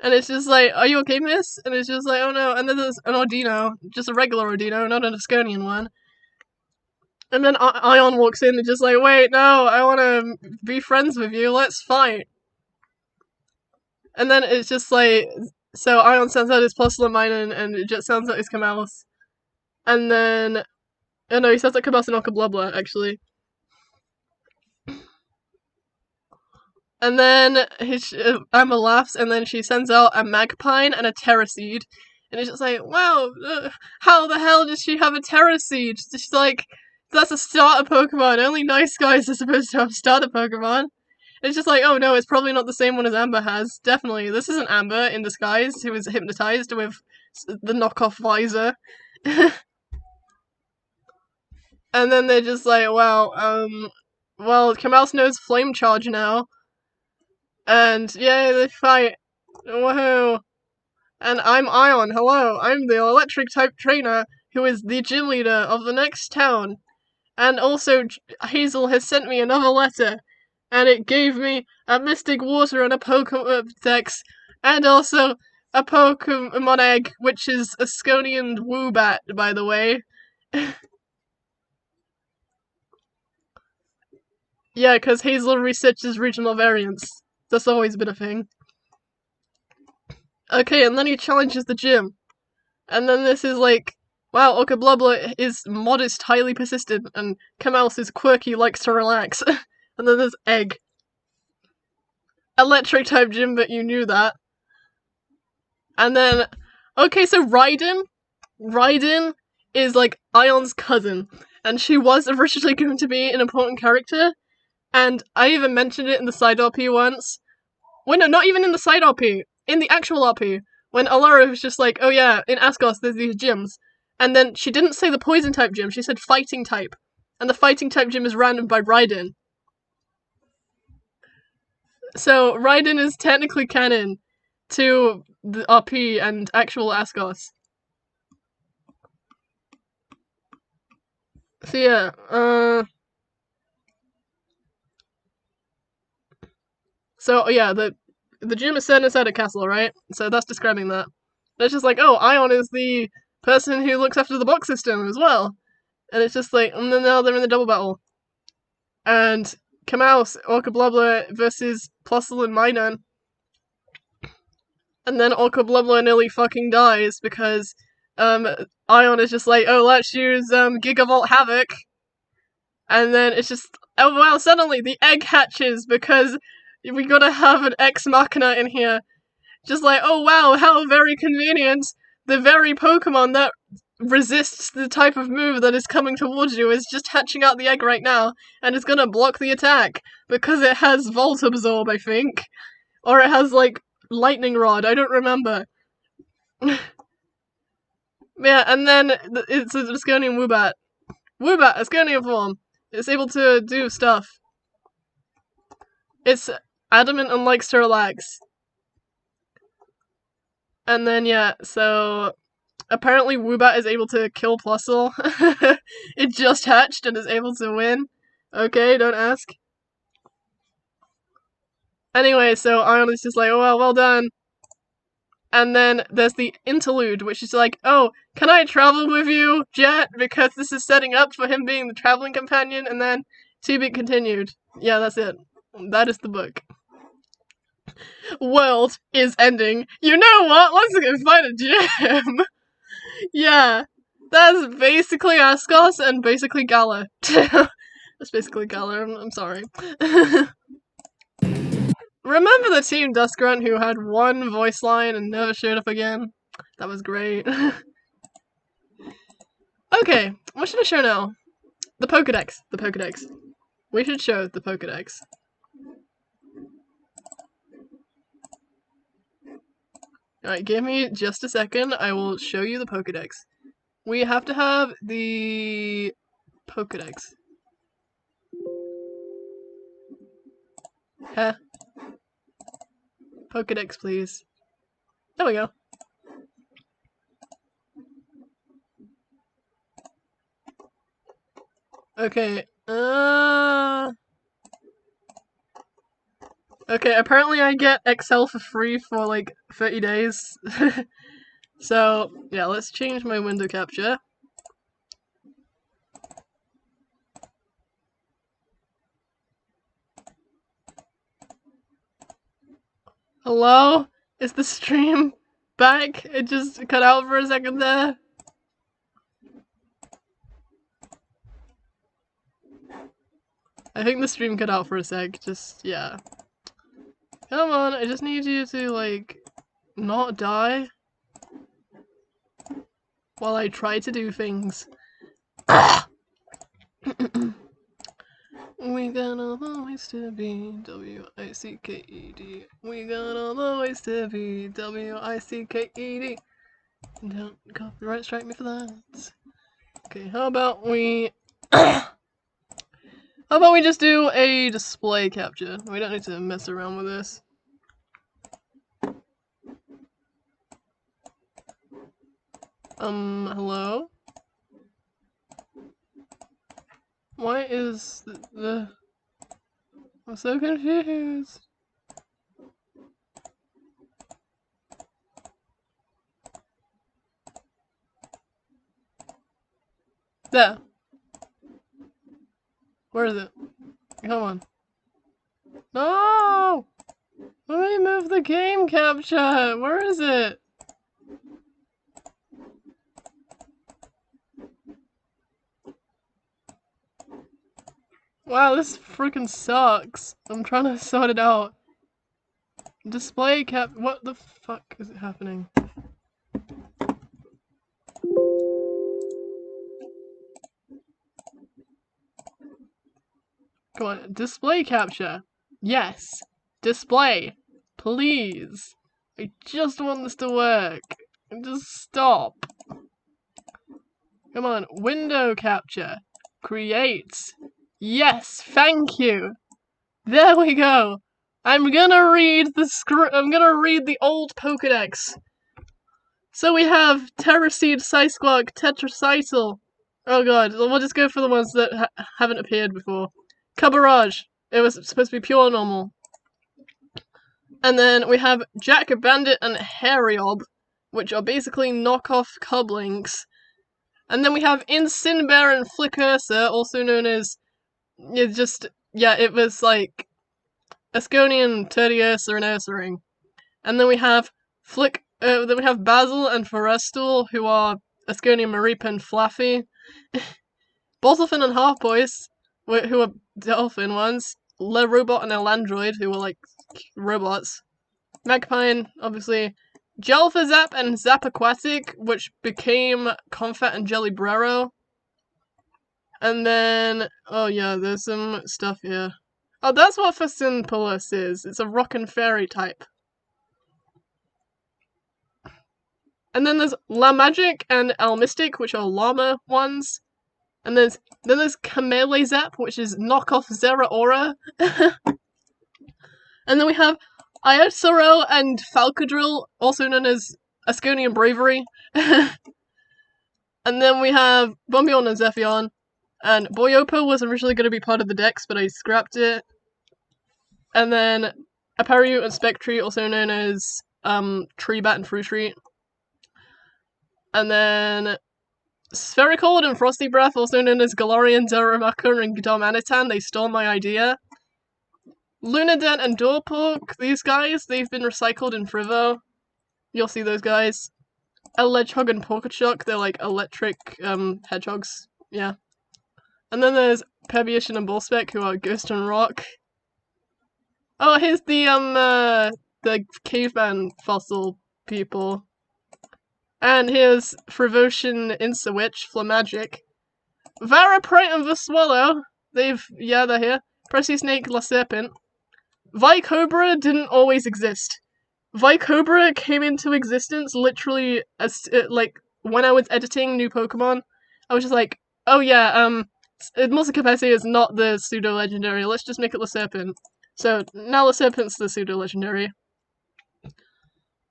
And it's just like, are you okay, miss? And it's just like, oh no. And then there's an Ordino, just a regular Ordino, not an Asconian one. And then Ion walks in and just like, wait, no, I want to be friends with you, let's fight. And then it's just like, so Ion sends out his Postleminen and it just sends out his Camouse. And then, oh no, he sends out Camouse and Okablubla, actually. And then Amber laughs, and then she sends out a Magpine and a Terraseed. And it's just like, wow, how the hell does she have a Terraseed? She's like, that's a starter Pokemon. Only nice guys are supposed to have starter Pokemon. And it's just like, oh no, it's probably not the same one as Amber has. Definitely. This isn't Amber in disguise, who was hypnotized with the knockoff visor. And then they're just like, wow, well, Camouse knows Flame Charge now. And yay, they fight. Woohoo! And I'm Ion, hello, I'm the electric type trainer who is the gym leader of the next town. And also, Hazel has sent me another letter, and it gave me a mystic water and a Pokedex, and also a Pokemon egg, which is a Sconian Woobat, by the way. Yeah, because Hazel researches regional variants. That's always been a thing. Okay, and then he challenges the gym. And then this is like, wow, Okablubla is modest, highly persistent, and Kamals is quirky, likes to relax. And then there's Egg. Electric type gym, but you knew that. And then, okay, so Raiden is like Ion's cousin, and she was originally going to be an important character, and I even mentioned it in the side RP once. Well, no, not even in the side RP, in the actual RP, when Alara was just like, oh yeah, in Askos there's these gyms, and then she didn't say the poison type gym, she said fighting type, and the fighting type gym is random by Raiden. So Raiden is technically canon to the RP and actual Askos. So yeah, so yeah, the gym is set inside a castle, right? So that's describing that. And it's just like, oh, Ion is the person who looks after the box system as well. And it's just like, and then now they're in the double battle. And Kamals, Okablubla versus Plusle and Minun. And then Okablubla nearly fucking dies because Ion is just like, oh, let's use Gigavolt Havoc. And then it's just, oh wow, suddenly the egg hatches because we gotta have an Ex Machina in here. Just like, oh wow, how very convenient. The very Pokemon that resists the type of move that is coming towards you is just hatching out the egg right now, and it's gonna block the attack, because it has Volt Absorb, I think. Or it has, like, Lightning Rod, I don't remember. Yeah, and then it's a Asconian Woobat. Woobat, Asconian form. It's able to do stuff. It's adamant and likes to relax. And then, yeah, so apparently Woobat is able to kill Plusle. It just hatched and is able to win. Okay, don't ask. Anyway, so Ion is just like, oh well done. And then there's the interlude, which is like, oh, can I travel with you, Jet? Because this is setting up for him being the traveling companion, and then to be continued. Yeah, that's it. That is the book. World is ending. You know what? Let's go find a gym. Yeah, that's basically Askos and basically Gala. That's basically Gala, I'm sorry. Remember the Team Duskgrunt who had one voice line and never showed up again? That was great. Okay, what should I show now? The Pokedex. The Pokedex. We should show the Pokedex. Alright, give me just a second. I will show you the Pokedex. We have to have the Pokedex. Heh. Pokedex, please. There we go. Okay, okay, apparently I get XL for free for like 30 days. So, yeah, let's change my window capture. Hello? Is the stream back? It just cut out for a second there. I think the stream cut out for a sec, just, yeah. Come on, I just need you to, like, not die while I try to do things. We got all the ways to be W-I-C-K-E-D. We got all the ways to be W-I-C-K-E-D. Don't copyright strike me for that. Okay, how about we... How about we just do a display capture? We don't need to mess around with this. Hello? Why is the... I'm so confused. There. Where is it? Come on. No! Let me move the game capture! Where is it? Wow, this freaking sucks. I'm trying to sort it out. Display cap- what the fuck is happening? Come on, display capture. Yes. Display. Please. I just want this to work. Just stop. Come on, window capture. Create. Yes, thank you. There we go. I'm gonna read the old Pokedex. So we have Terraseed, Sisquark, Tetracycle. Oh god, we'll just go for the ones that haven't appeared before. Cubbarage. It was supposed to be pure normal. And then we have Jack Bandit and Harryob, which are basically knockoff Cublinks. And then we have Incinbear and Flickursa, also known as... it was like... Asconian, Turdiursa, and Ursaring. And then we have Basil and Forestal, who are Asconian Mareep and Flaffy. Bottlefin and Halfboys, who are dolphin ones. Le Robot and Elandroid, who are like robots. Magpine, obviously. Jelfazap and Zap Aquatic, which became Confat and Jellybrero. And then, oh yeah, there's some stuff here. Oh, that's what Facsimpolis is. It's a rock and fairy type. And then there's La Magic and Almistic, which are llama ones. And then there's Camelezap, which is knockoff Zeraora. And then we have Iotsorel and Falcadrill, also known as Asconian Bravery. And then we have Bombion and Zephion. And Boyopo was originally going to be part of the Dex, but I scrapped it. And then Apariu and Spectre, also known as Treebat and Fruitreat. And then Sphericold and Frosty Breath, also known as Galarian, Darumaka, and Darmanitan, they stole my idea. Lunadent and Dorpork, these guys, they've been recycled in Frivo. You'll see those guys. A Ledgehog and Porkachok, they're like electric hedgehogs, yeah. And then there's Pebiush and Bullspec, who are Ghost and Rock. Oh, here's the caveman fossil people. And here's Frivocian Insawitch, Flamagic. Varaprite and Veswallow, they're here. Pressy Snake, La Serpent. Vicobra didn't always exist. Vicobra came into existence literally as, when I was editing new Pokemon. I was just like, oh yeah, Musicapete is not the pseudo-legendary, let's just make it La Serpent. So, now La Serpent's the pseudo-legendary.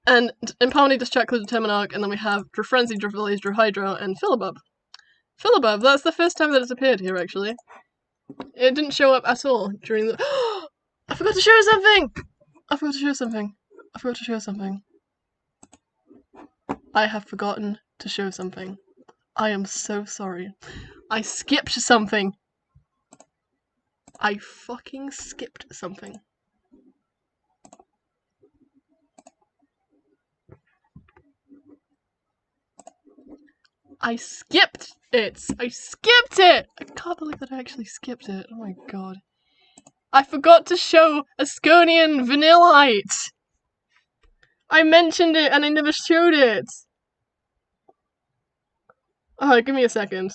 And Impalmony, Dischakra, Determinarch, and then we have Drafrenzy, Drafilize, Drahydro, and Philibub. Philibub, that's the first time that it's appeared here, actually. It didn't show up at all during the... I forgot to show something! I forgot to show something. I have forgotten to show something. I am so sorry. I skipped something. I fucking skipped something. I skipped it! I can't believe that I actually skipped it. Oh my god. I forgot to show Asconian Vanillite! I mentioned it and I never showed it! Oh, give me a second.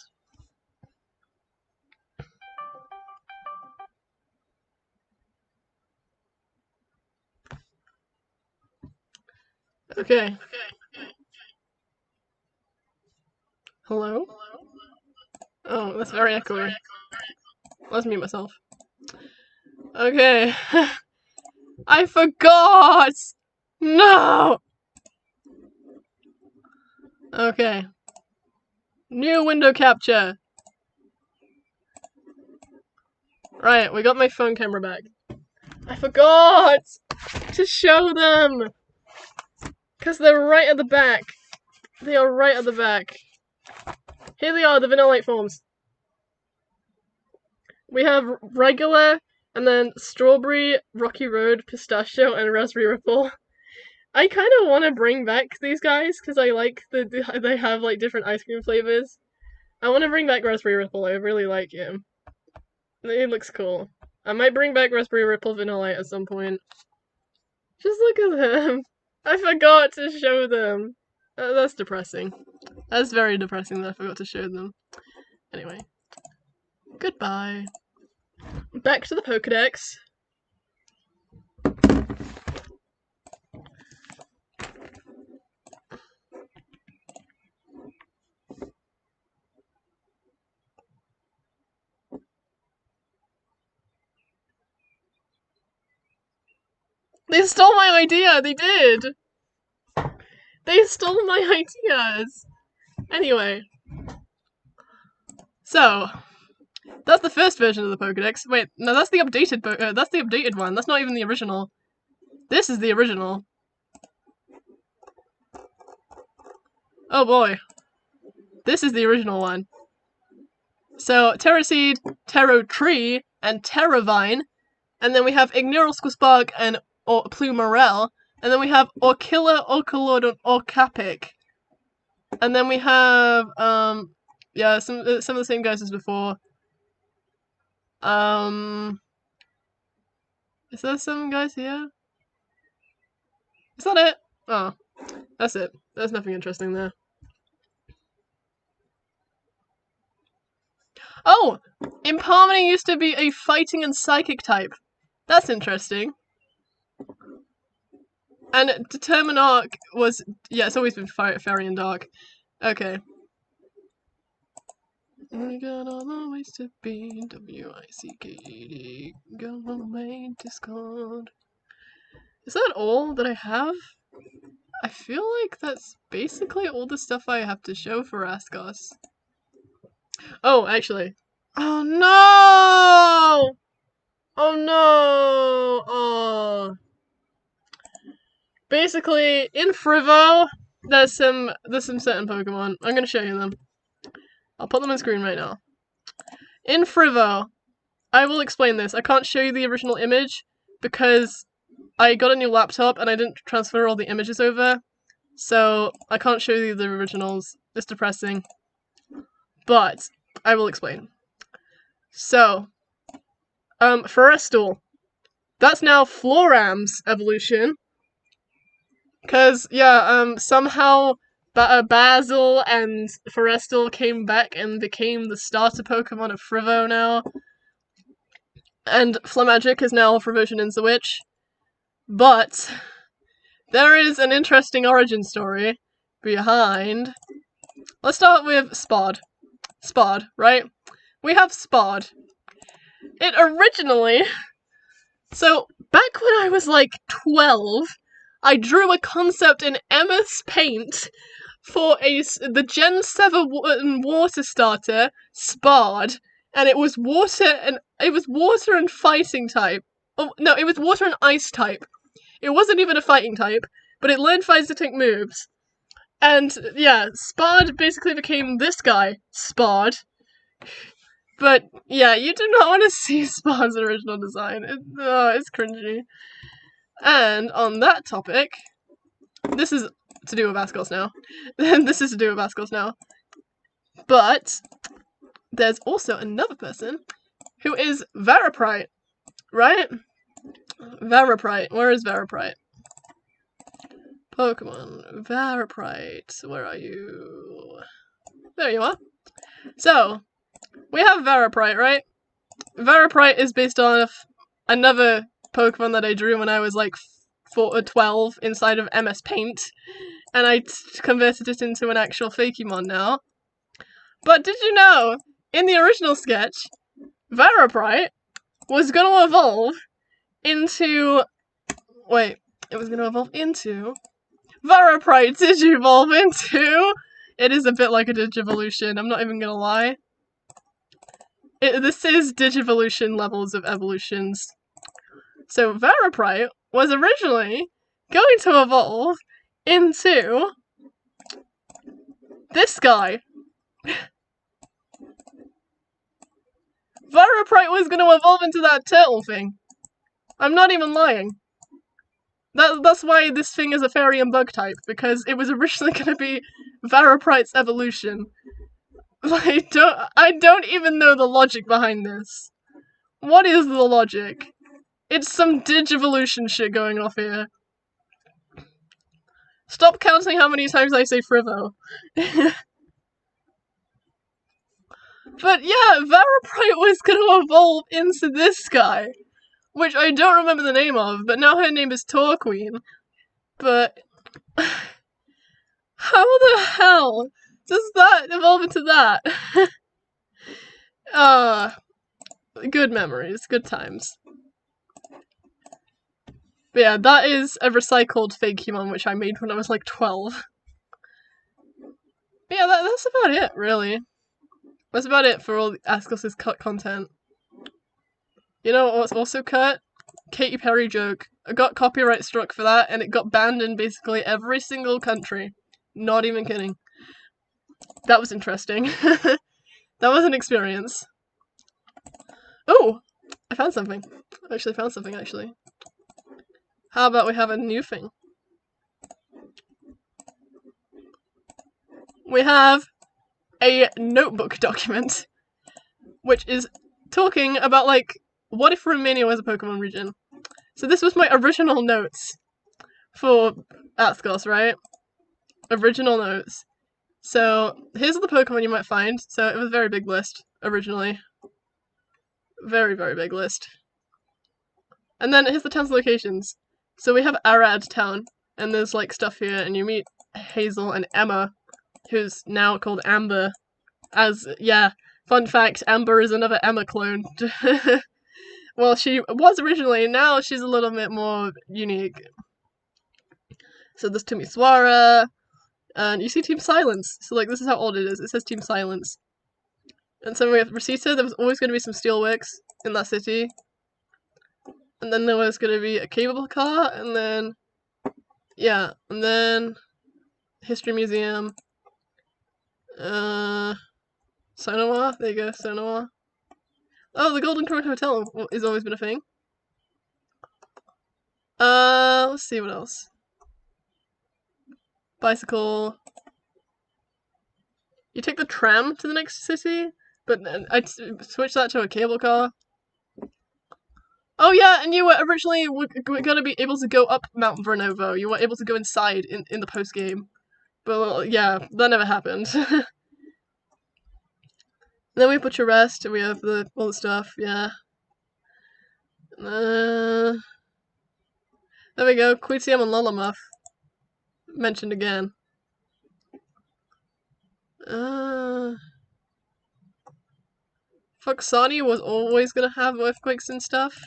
Okay. Hello? Oh, that's very echoey. Let's mute myself. Okay. I forgot! No! Okay. New window capture. Right, we got my phone camera back. I forgot to show them! Because they're right at the back. They are right at the back. Here they are, the vanilla light forms. We have regular, and then strawberry, rocky road, pistachio, and raspberry ripple. I kind of want to bring back these guys, because I like they have, like, different ice cream flavors. I want to bring back raspberry ripple, I really like him. It looks cool. I might bring back raspberry ripple vanilla at some point. Just look at them. I forgot to show them. That's depressing. That's very depressing that I forgot to show them. Anyway. Goodbye. Back to the Pokédex. They stole my idea! They did! They stole my ideas! Anyway. So, that's the first version of the Pokédex. Wait, no, that's the updated that's the updated one. That's not even the original. This is the original. Oh boy. This is the original one. So, Terra Seed, Terra Tree, and Terra Vine. And then we have Ignorable Spark and Plumerel. And then we have Orchilla, Orchilord, and Orcapic. And then we have, yeah, some of the same guys as before. Is there some guys here? Is that it? Oh, that's it. There's nothing interesting there. Oh! Imparmony used to be a fighting and psychic type. That's interesting. And Determinarch was... yeah, it's always been fairy and dark. Okay. We got all the ways to be WICKED. Got my main Discord. Is that all that I have? I feel like that's basically all the stuff I have to show for Askos. Oh, actually. Oh no! Oh no! Oh. Basically, in Frivo, there's some certain Pokemon. I'm gonna show you them. I'll put them on screen right now. In Frivo, I will explain this. I can't show you the original image because I got a new laptop and I didn't transfer all the images over. So I can't show you the originals. It's depressing. But I will explain. So, Forestal. That's now Floram's evolution. Because, yeah, somehow Basil and Forestal came back and became the starter Pokemon of Frivo now. And Flamagic is now Frivotion Inzawitch. But there is an interesting origin story behind... Let's start with Spod. Spod, right? We have Spod. It originally... So, back when I was like 12, I drew a concept in MS Paint for the Gen 7 water starter, Spod, and it was water and fighting type. Oh, no, it was water and ice type. It wasn't even a fighting type, but it learned fighting moves. And, yeah, Spod basically became this guy, Spod. But, yeah, you do not want to see Spod's original design. It's cringy. And, on that topic, this is to do with Askos now. This is to do with Askos now. But, there's also another person who is Variprite, right? Variprite. Where is Variprite? Pokemon. Variprite. Where are you? There you are. So, we have Variprite, right? Variprite is based on another Pokemon that I drew when I was like 12 inside of MS Paint. And I converted it into an actual Fakemon now. But did you know, in the original sketch, Variprite was going to evolve into... Wait, it was going to evolve into... Variprite did evolve into It is a bit like a Digivolution, I'm not even gonna lie. This is Digivolution levels of evolutions. So Variprite was originally going to evolve into this guy. Variprite was going to evolve into that turtle thing. I'm not even lying. That's why this thing is a fairy and bug type, because it was originally going to be Variprite's evolution. I don't even know the logic behind this. What is the logic? It's some Digivolution shit going off here. Stop counting how many times I say Frivo. But yeah, Variprite was gonna evolve into this guy, which I don't remember the name of, but now her name is Torqueen. But how the hell does that evolve into that? Good memories, good times. But yeah, that is a recycled Fakemon which I made when I was like 12. But yeah, that's about it, really. That's about it for all the Askos Cut content. You know what was also cut? Katy Perry joke. I got copyright struck for that, and it got banned in basically every single country. Not even kidding. That was interesting. That was an experience. Oh! I found something. I actually found something, actually. How about we have a new thing? We have a notebook document, which is talking about, like, what if Romania was a Pokemon region? So this was my original notes for Askos, right? Original notes. So here's the Pokemon you might find. So it was a very big list, originally. Very, very big list. And then here's the town's locations. So we have Arad Town, and there's, like, stuff here, and you meet Hazel and Emma, who's now called Amber. As, yeah, fun fact, Amber is another Emma clone. Well, she was originally, now she's a little bit more unique. So there's Tumiswara, and you see Team Silence. So, like, this is how old it is. It says Team Silence. And so we have Rosita. There was always going to be some steelworks in that city. And then there was going to be a cable car, and then, yeah, and then History Museum. Sonoa, there you go, Sonoa. Oh, the Golden Crown Hotel has always been a thing. Let's see what else. Bicycle. You take the tram to the next city, but I'd switch that to a cable car. Oh yeah, and you were originally going to be able to go up Mount Vernovo. You were able to go inside in the post-game. But, well, yeah, that never happened. Then we put your rest, and we have all the stuff, yeah. There we go, Queetsiam and Lulamuff. Mentioned again. Foxani was always gonna have earthquakes and stuff.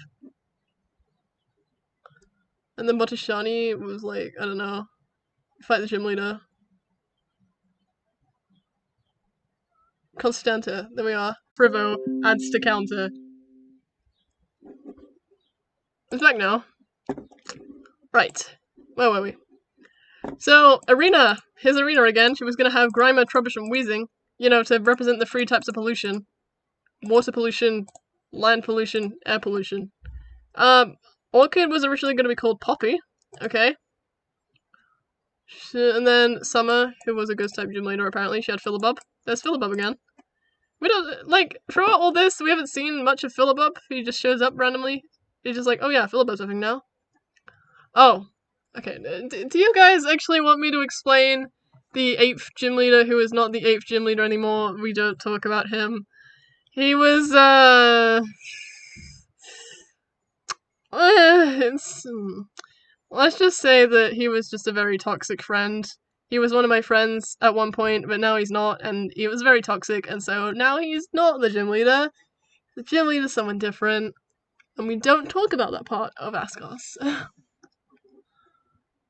And then Botashani was like, I don't know, fight the gym leader. Constanta, there we are. Frivo adds to counter. It's back now. Right. Where were we? So, Arena. Here's Arena again. She was gonna have Grimer, Trubbish, and Weezing, you know, to represent the 3 types of pollution. Water pollution, land pollution, air pollution. Orchid was originally gonna be called Poppy. Okay. And then Summer, who was a ghost type gym leader apparently, she had Philibub. There's Philibub again. We don't, like, throughout all this, we haven't seen much of Philibub. He just shows up randomly. He's just like, oh yeah, Philibub's a thing now. Oh. Okay, do you guys actually want me to explain the 8th gym leader who is not the 8th gym leader anymore? We don't talk about him. He was, let's just say that he was just a very toxic friend. He was one of my friends at one point, but now he's not, and he was very toxic, and so now he's not the gym leader. The gym leader is someone different, and we don't talk about that part of Askos.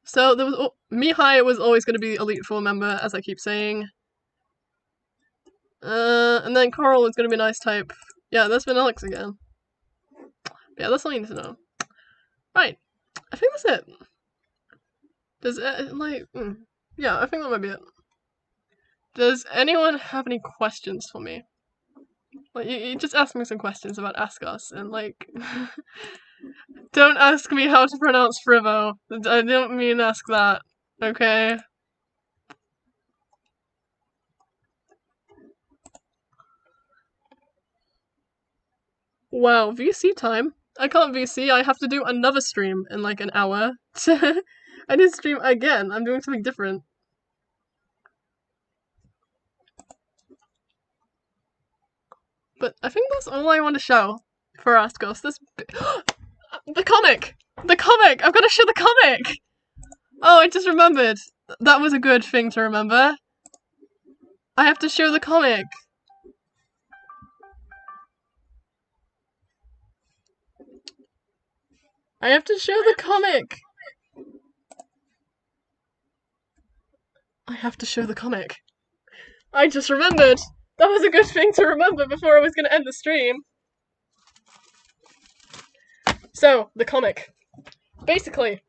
So there was Mihai was always going to be Elite Four member, as I keep saying. And then Carl is gonna be a nice type. Yeah, that's been Alex again. Yeah, that's all you need to know. Right. I think that's it. Does yeah, I think that might be it. Does anyone have any questions for me? Like, you just ask me some questions about Askos, and like, don't ask me how to pronounce Frivo. I don't mean ask that, okay? Wow, VC time? I can't VC, I have to do another stream in like an hour. I need to stream again, I'm doing something different. But I think that's all I want to show for Askos. The comic! The comic! I've got to show the comic! Oh, I just remembered. That was a good thing to remember. I have to show the comic. I have to show the comic. I have to show the comic. I just remembered. That was a good thing to remember before I was going to end the stream. So, the comic. Basically,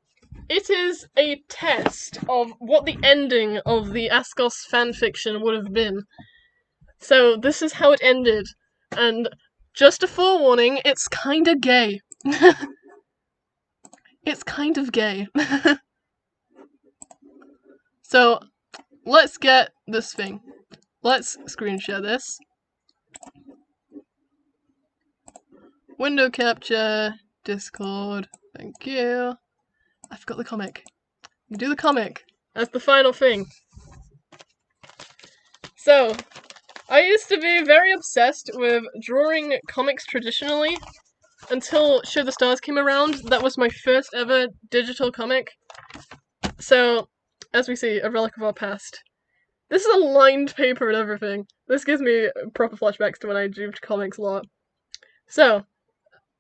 it is a test of what the ending of the Askos fanfiction would have been. So, this is how it ended. And just a forewarning, it's kinda gay. It's kind of gay. So, let's get this thing. Let's screen share this. Window capture, Discord, thank you. I forgot the comic. You do the comic. That's the final thing. So, I used to be very obsessed with drawing comics traditionally until Show the Stars came around. That was my first ever digital comic. So, as we see, a relic of our past. This is a lined paper and everything. This gives me proper flashbacks to when I drew comics a lot. So,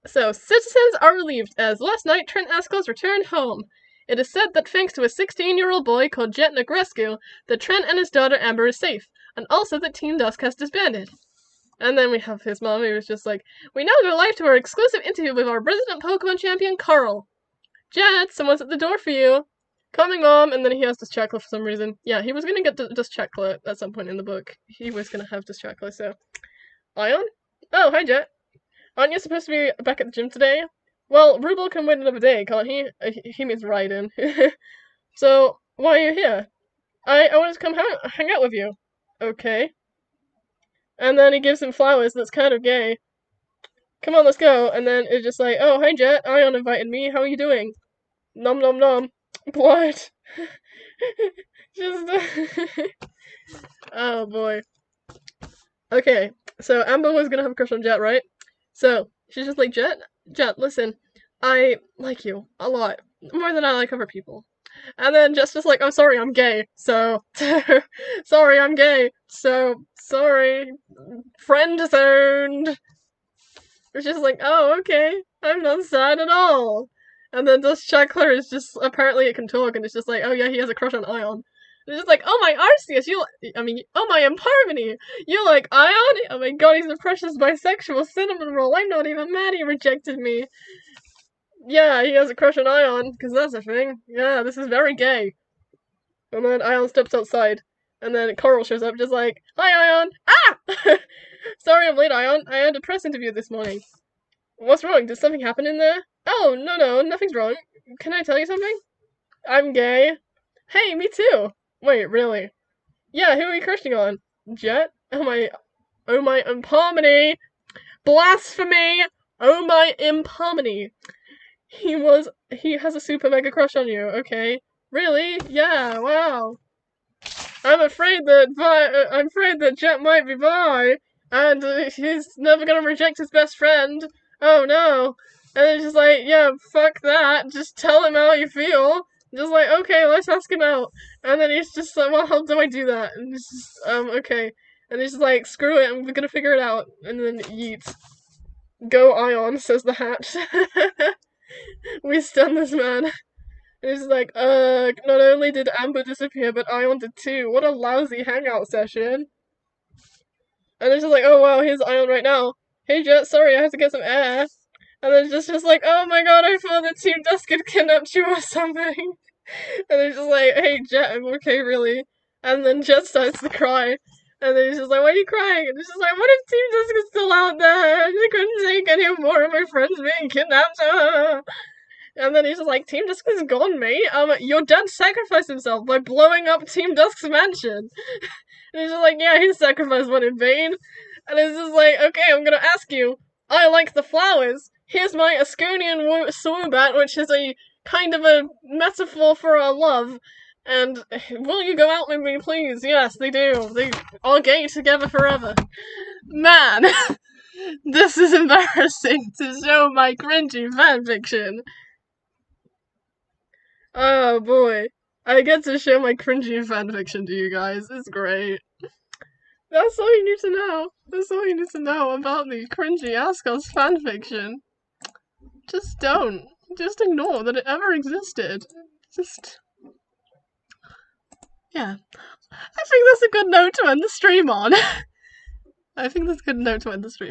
citizens are relieved as last night Trent Askos returned home. It is said that thanks to a 16-year-old boy called Jet Negrescu, that Trent and his daughter Amber is safe, and also that Team Dusk has disbanded. And then we have his mom, who was just like, we now go live to our exclusive interview with our resident Pokemon champion, Carl. Jet, someone's at the door for you. Coming, Mom, and then he has this checklist for some reason. Yeah, he was gonna get this checklist at some point in the book. He was gonna have this checklist, so. Ion? Oh, hi, Jet. Aren't you supposed to be back at the gym today? Well, Rubel can wait another day, can't he? He means Raiden. So, why are you here? I wanted to come hang out with you. Okay. And then he gives him flowers, that's kind of gay. Come on, let's go. And then it's just like, oh, hi, Jet. Ion invited me. How are you doing? Nom nom nom. What? Just oh boy. Okay, so Amber was gonna have a crush on Jet, right? So she's just like, Jet, listen, I like you a lot more than I like other people. And then Jet's just like, I'm sorry, I'm gay. So sorry, I'm gay. So sorry, friend zoned. It's just like, oh, okay, I'm not sad at all. And then this Shackler is just, apparently it can talk, and it's just like, oh yeah, he has a crush on Ion. It's just like, oh my Arceus, oh my Imparvany, you like Ion? Oh my god, he's a precious bisexual cinnamon roll, I'm not even mad he rejected me. Yeah, he has a crush on Ion, because that's a thing. Yeah, this is very gay. And then Ion steps outside, and then Coral shows up, just like, hi Ion! Ah! Sorry I'm late, Ion, I had a press interview this morning. What's wrong? Did something happen in there? Oh, no, nothing's wrong. Can I tell you something? I'm gay. Hey, me too. Wait, really? Yeah, who are you crushing on? Jet? Oh my Imparmony! Blasphemy! Oh my Imparmony! He has a super mega crush on you, okay? Really? Yeah, wow. I'm afraid that Jet might be bi, and he's never gonna reject his best friend. Oh no. And it's just like, yeah, fuck that. Just tell him how you feel. Just like, okay, let's ask him out. And then he's just like, well, how do I do that? And it's just, okay. And he's just like, screw it, I'm gonna figure it out. And then yeet. Go Ion, says the hat. We stun this man. And he's like, not only did Amber disappear, but Ion did too. What a lousy hangout session. And it's just like, oh wow, here's Ion right now. Hey Jet, sorry, I have to get some air. And then it's just like, oh my god, I thought that Team Dusk had kidnapped you or something. And it's just like, hey Jet, I'm okay, really. And then Jet starts to cry. And then he's just like, why are you crying? And it's just like, what if Team Dusk is still out there? I couldn't take any more of my friends being kidnapped. And then he's just like, Team Dusk is gone, mate. Your dad sacrificed himself by blowing up Team Dusk's mansion. And he's just like, yeah, his sacrifice went in vain. And it's just like, okay, I'm gonna ask you, I like the flowers. Here's my Asconian Swoobat, which is a kind of a metaphor for our love. And will you go out with me, please? Yes, they do. They are gay together forever. Man, this is embarrassing to show my cringy fanfiction. Oh boy. I get to show my cringy fanfiction to you guys. It's great. That's all you need to know. That's all you need to know about the cringy Askos fanfiction. Just don't. Just ignore that it ever existed. Just... yeah. I think that's a good note to end the stream on. I think that's a good note to end the stream.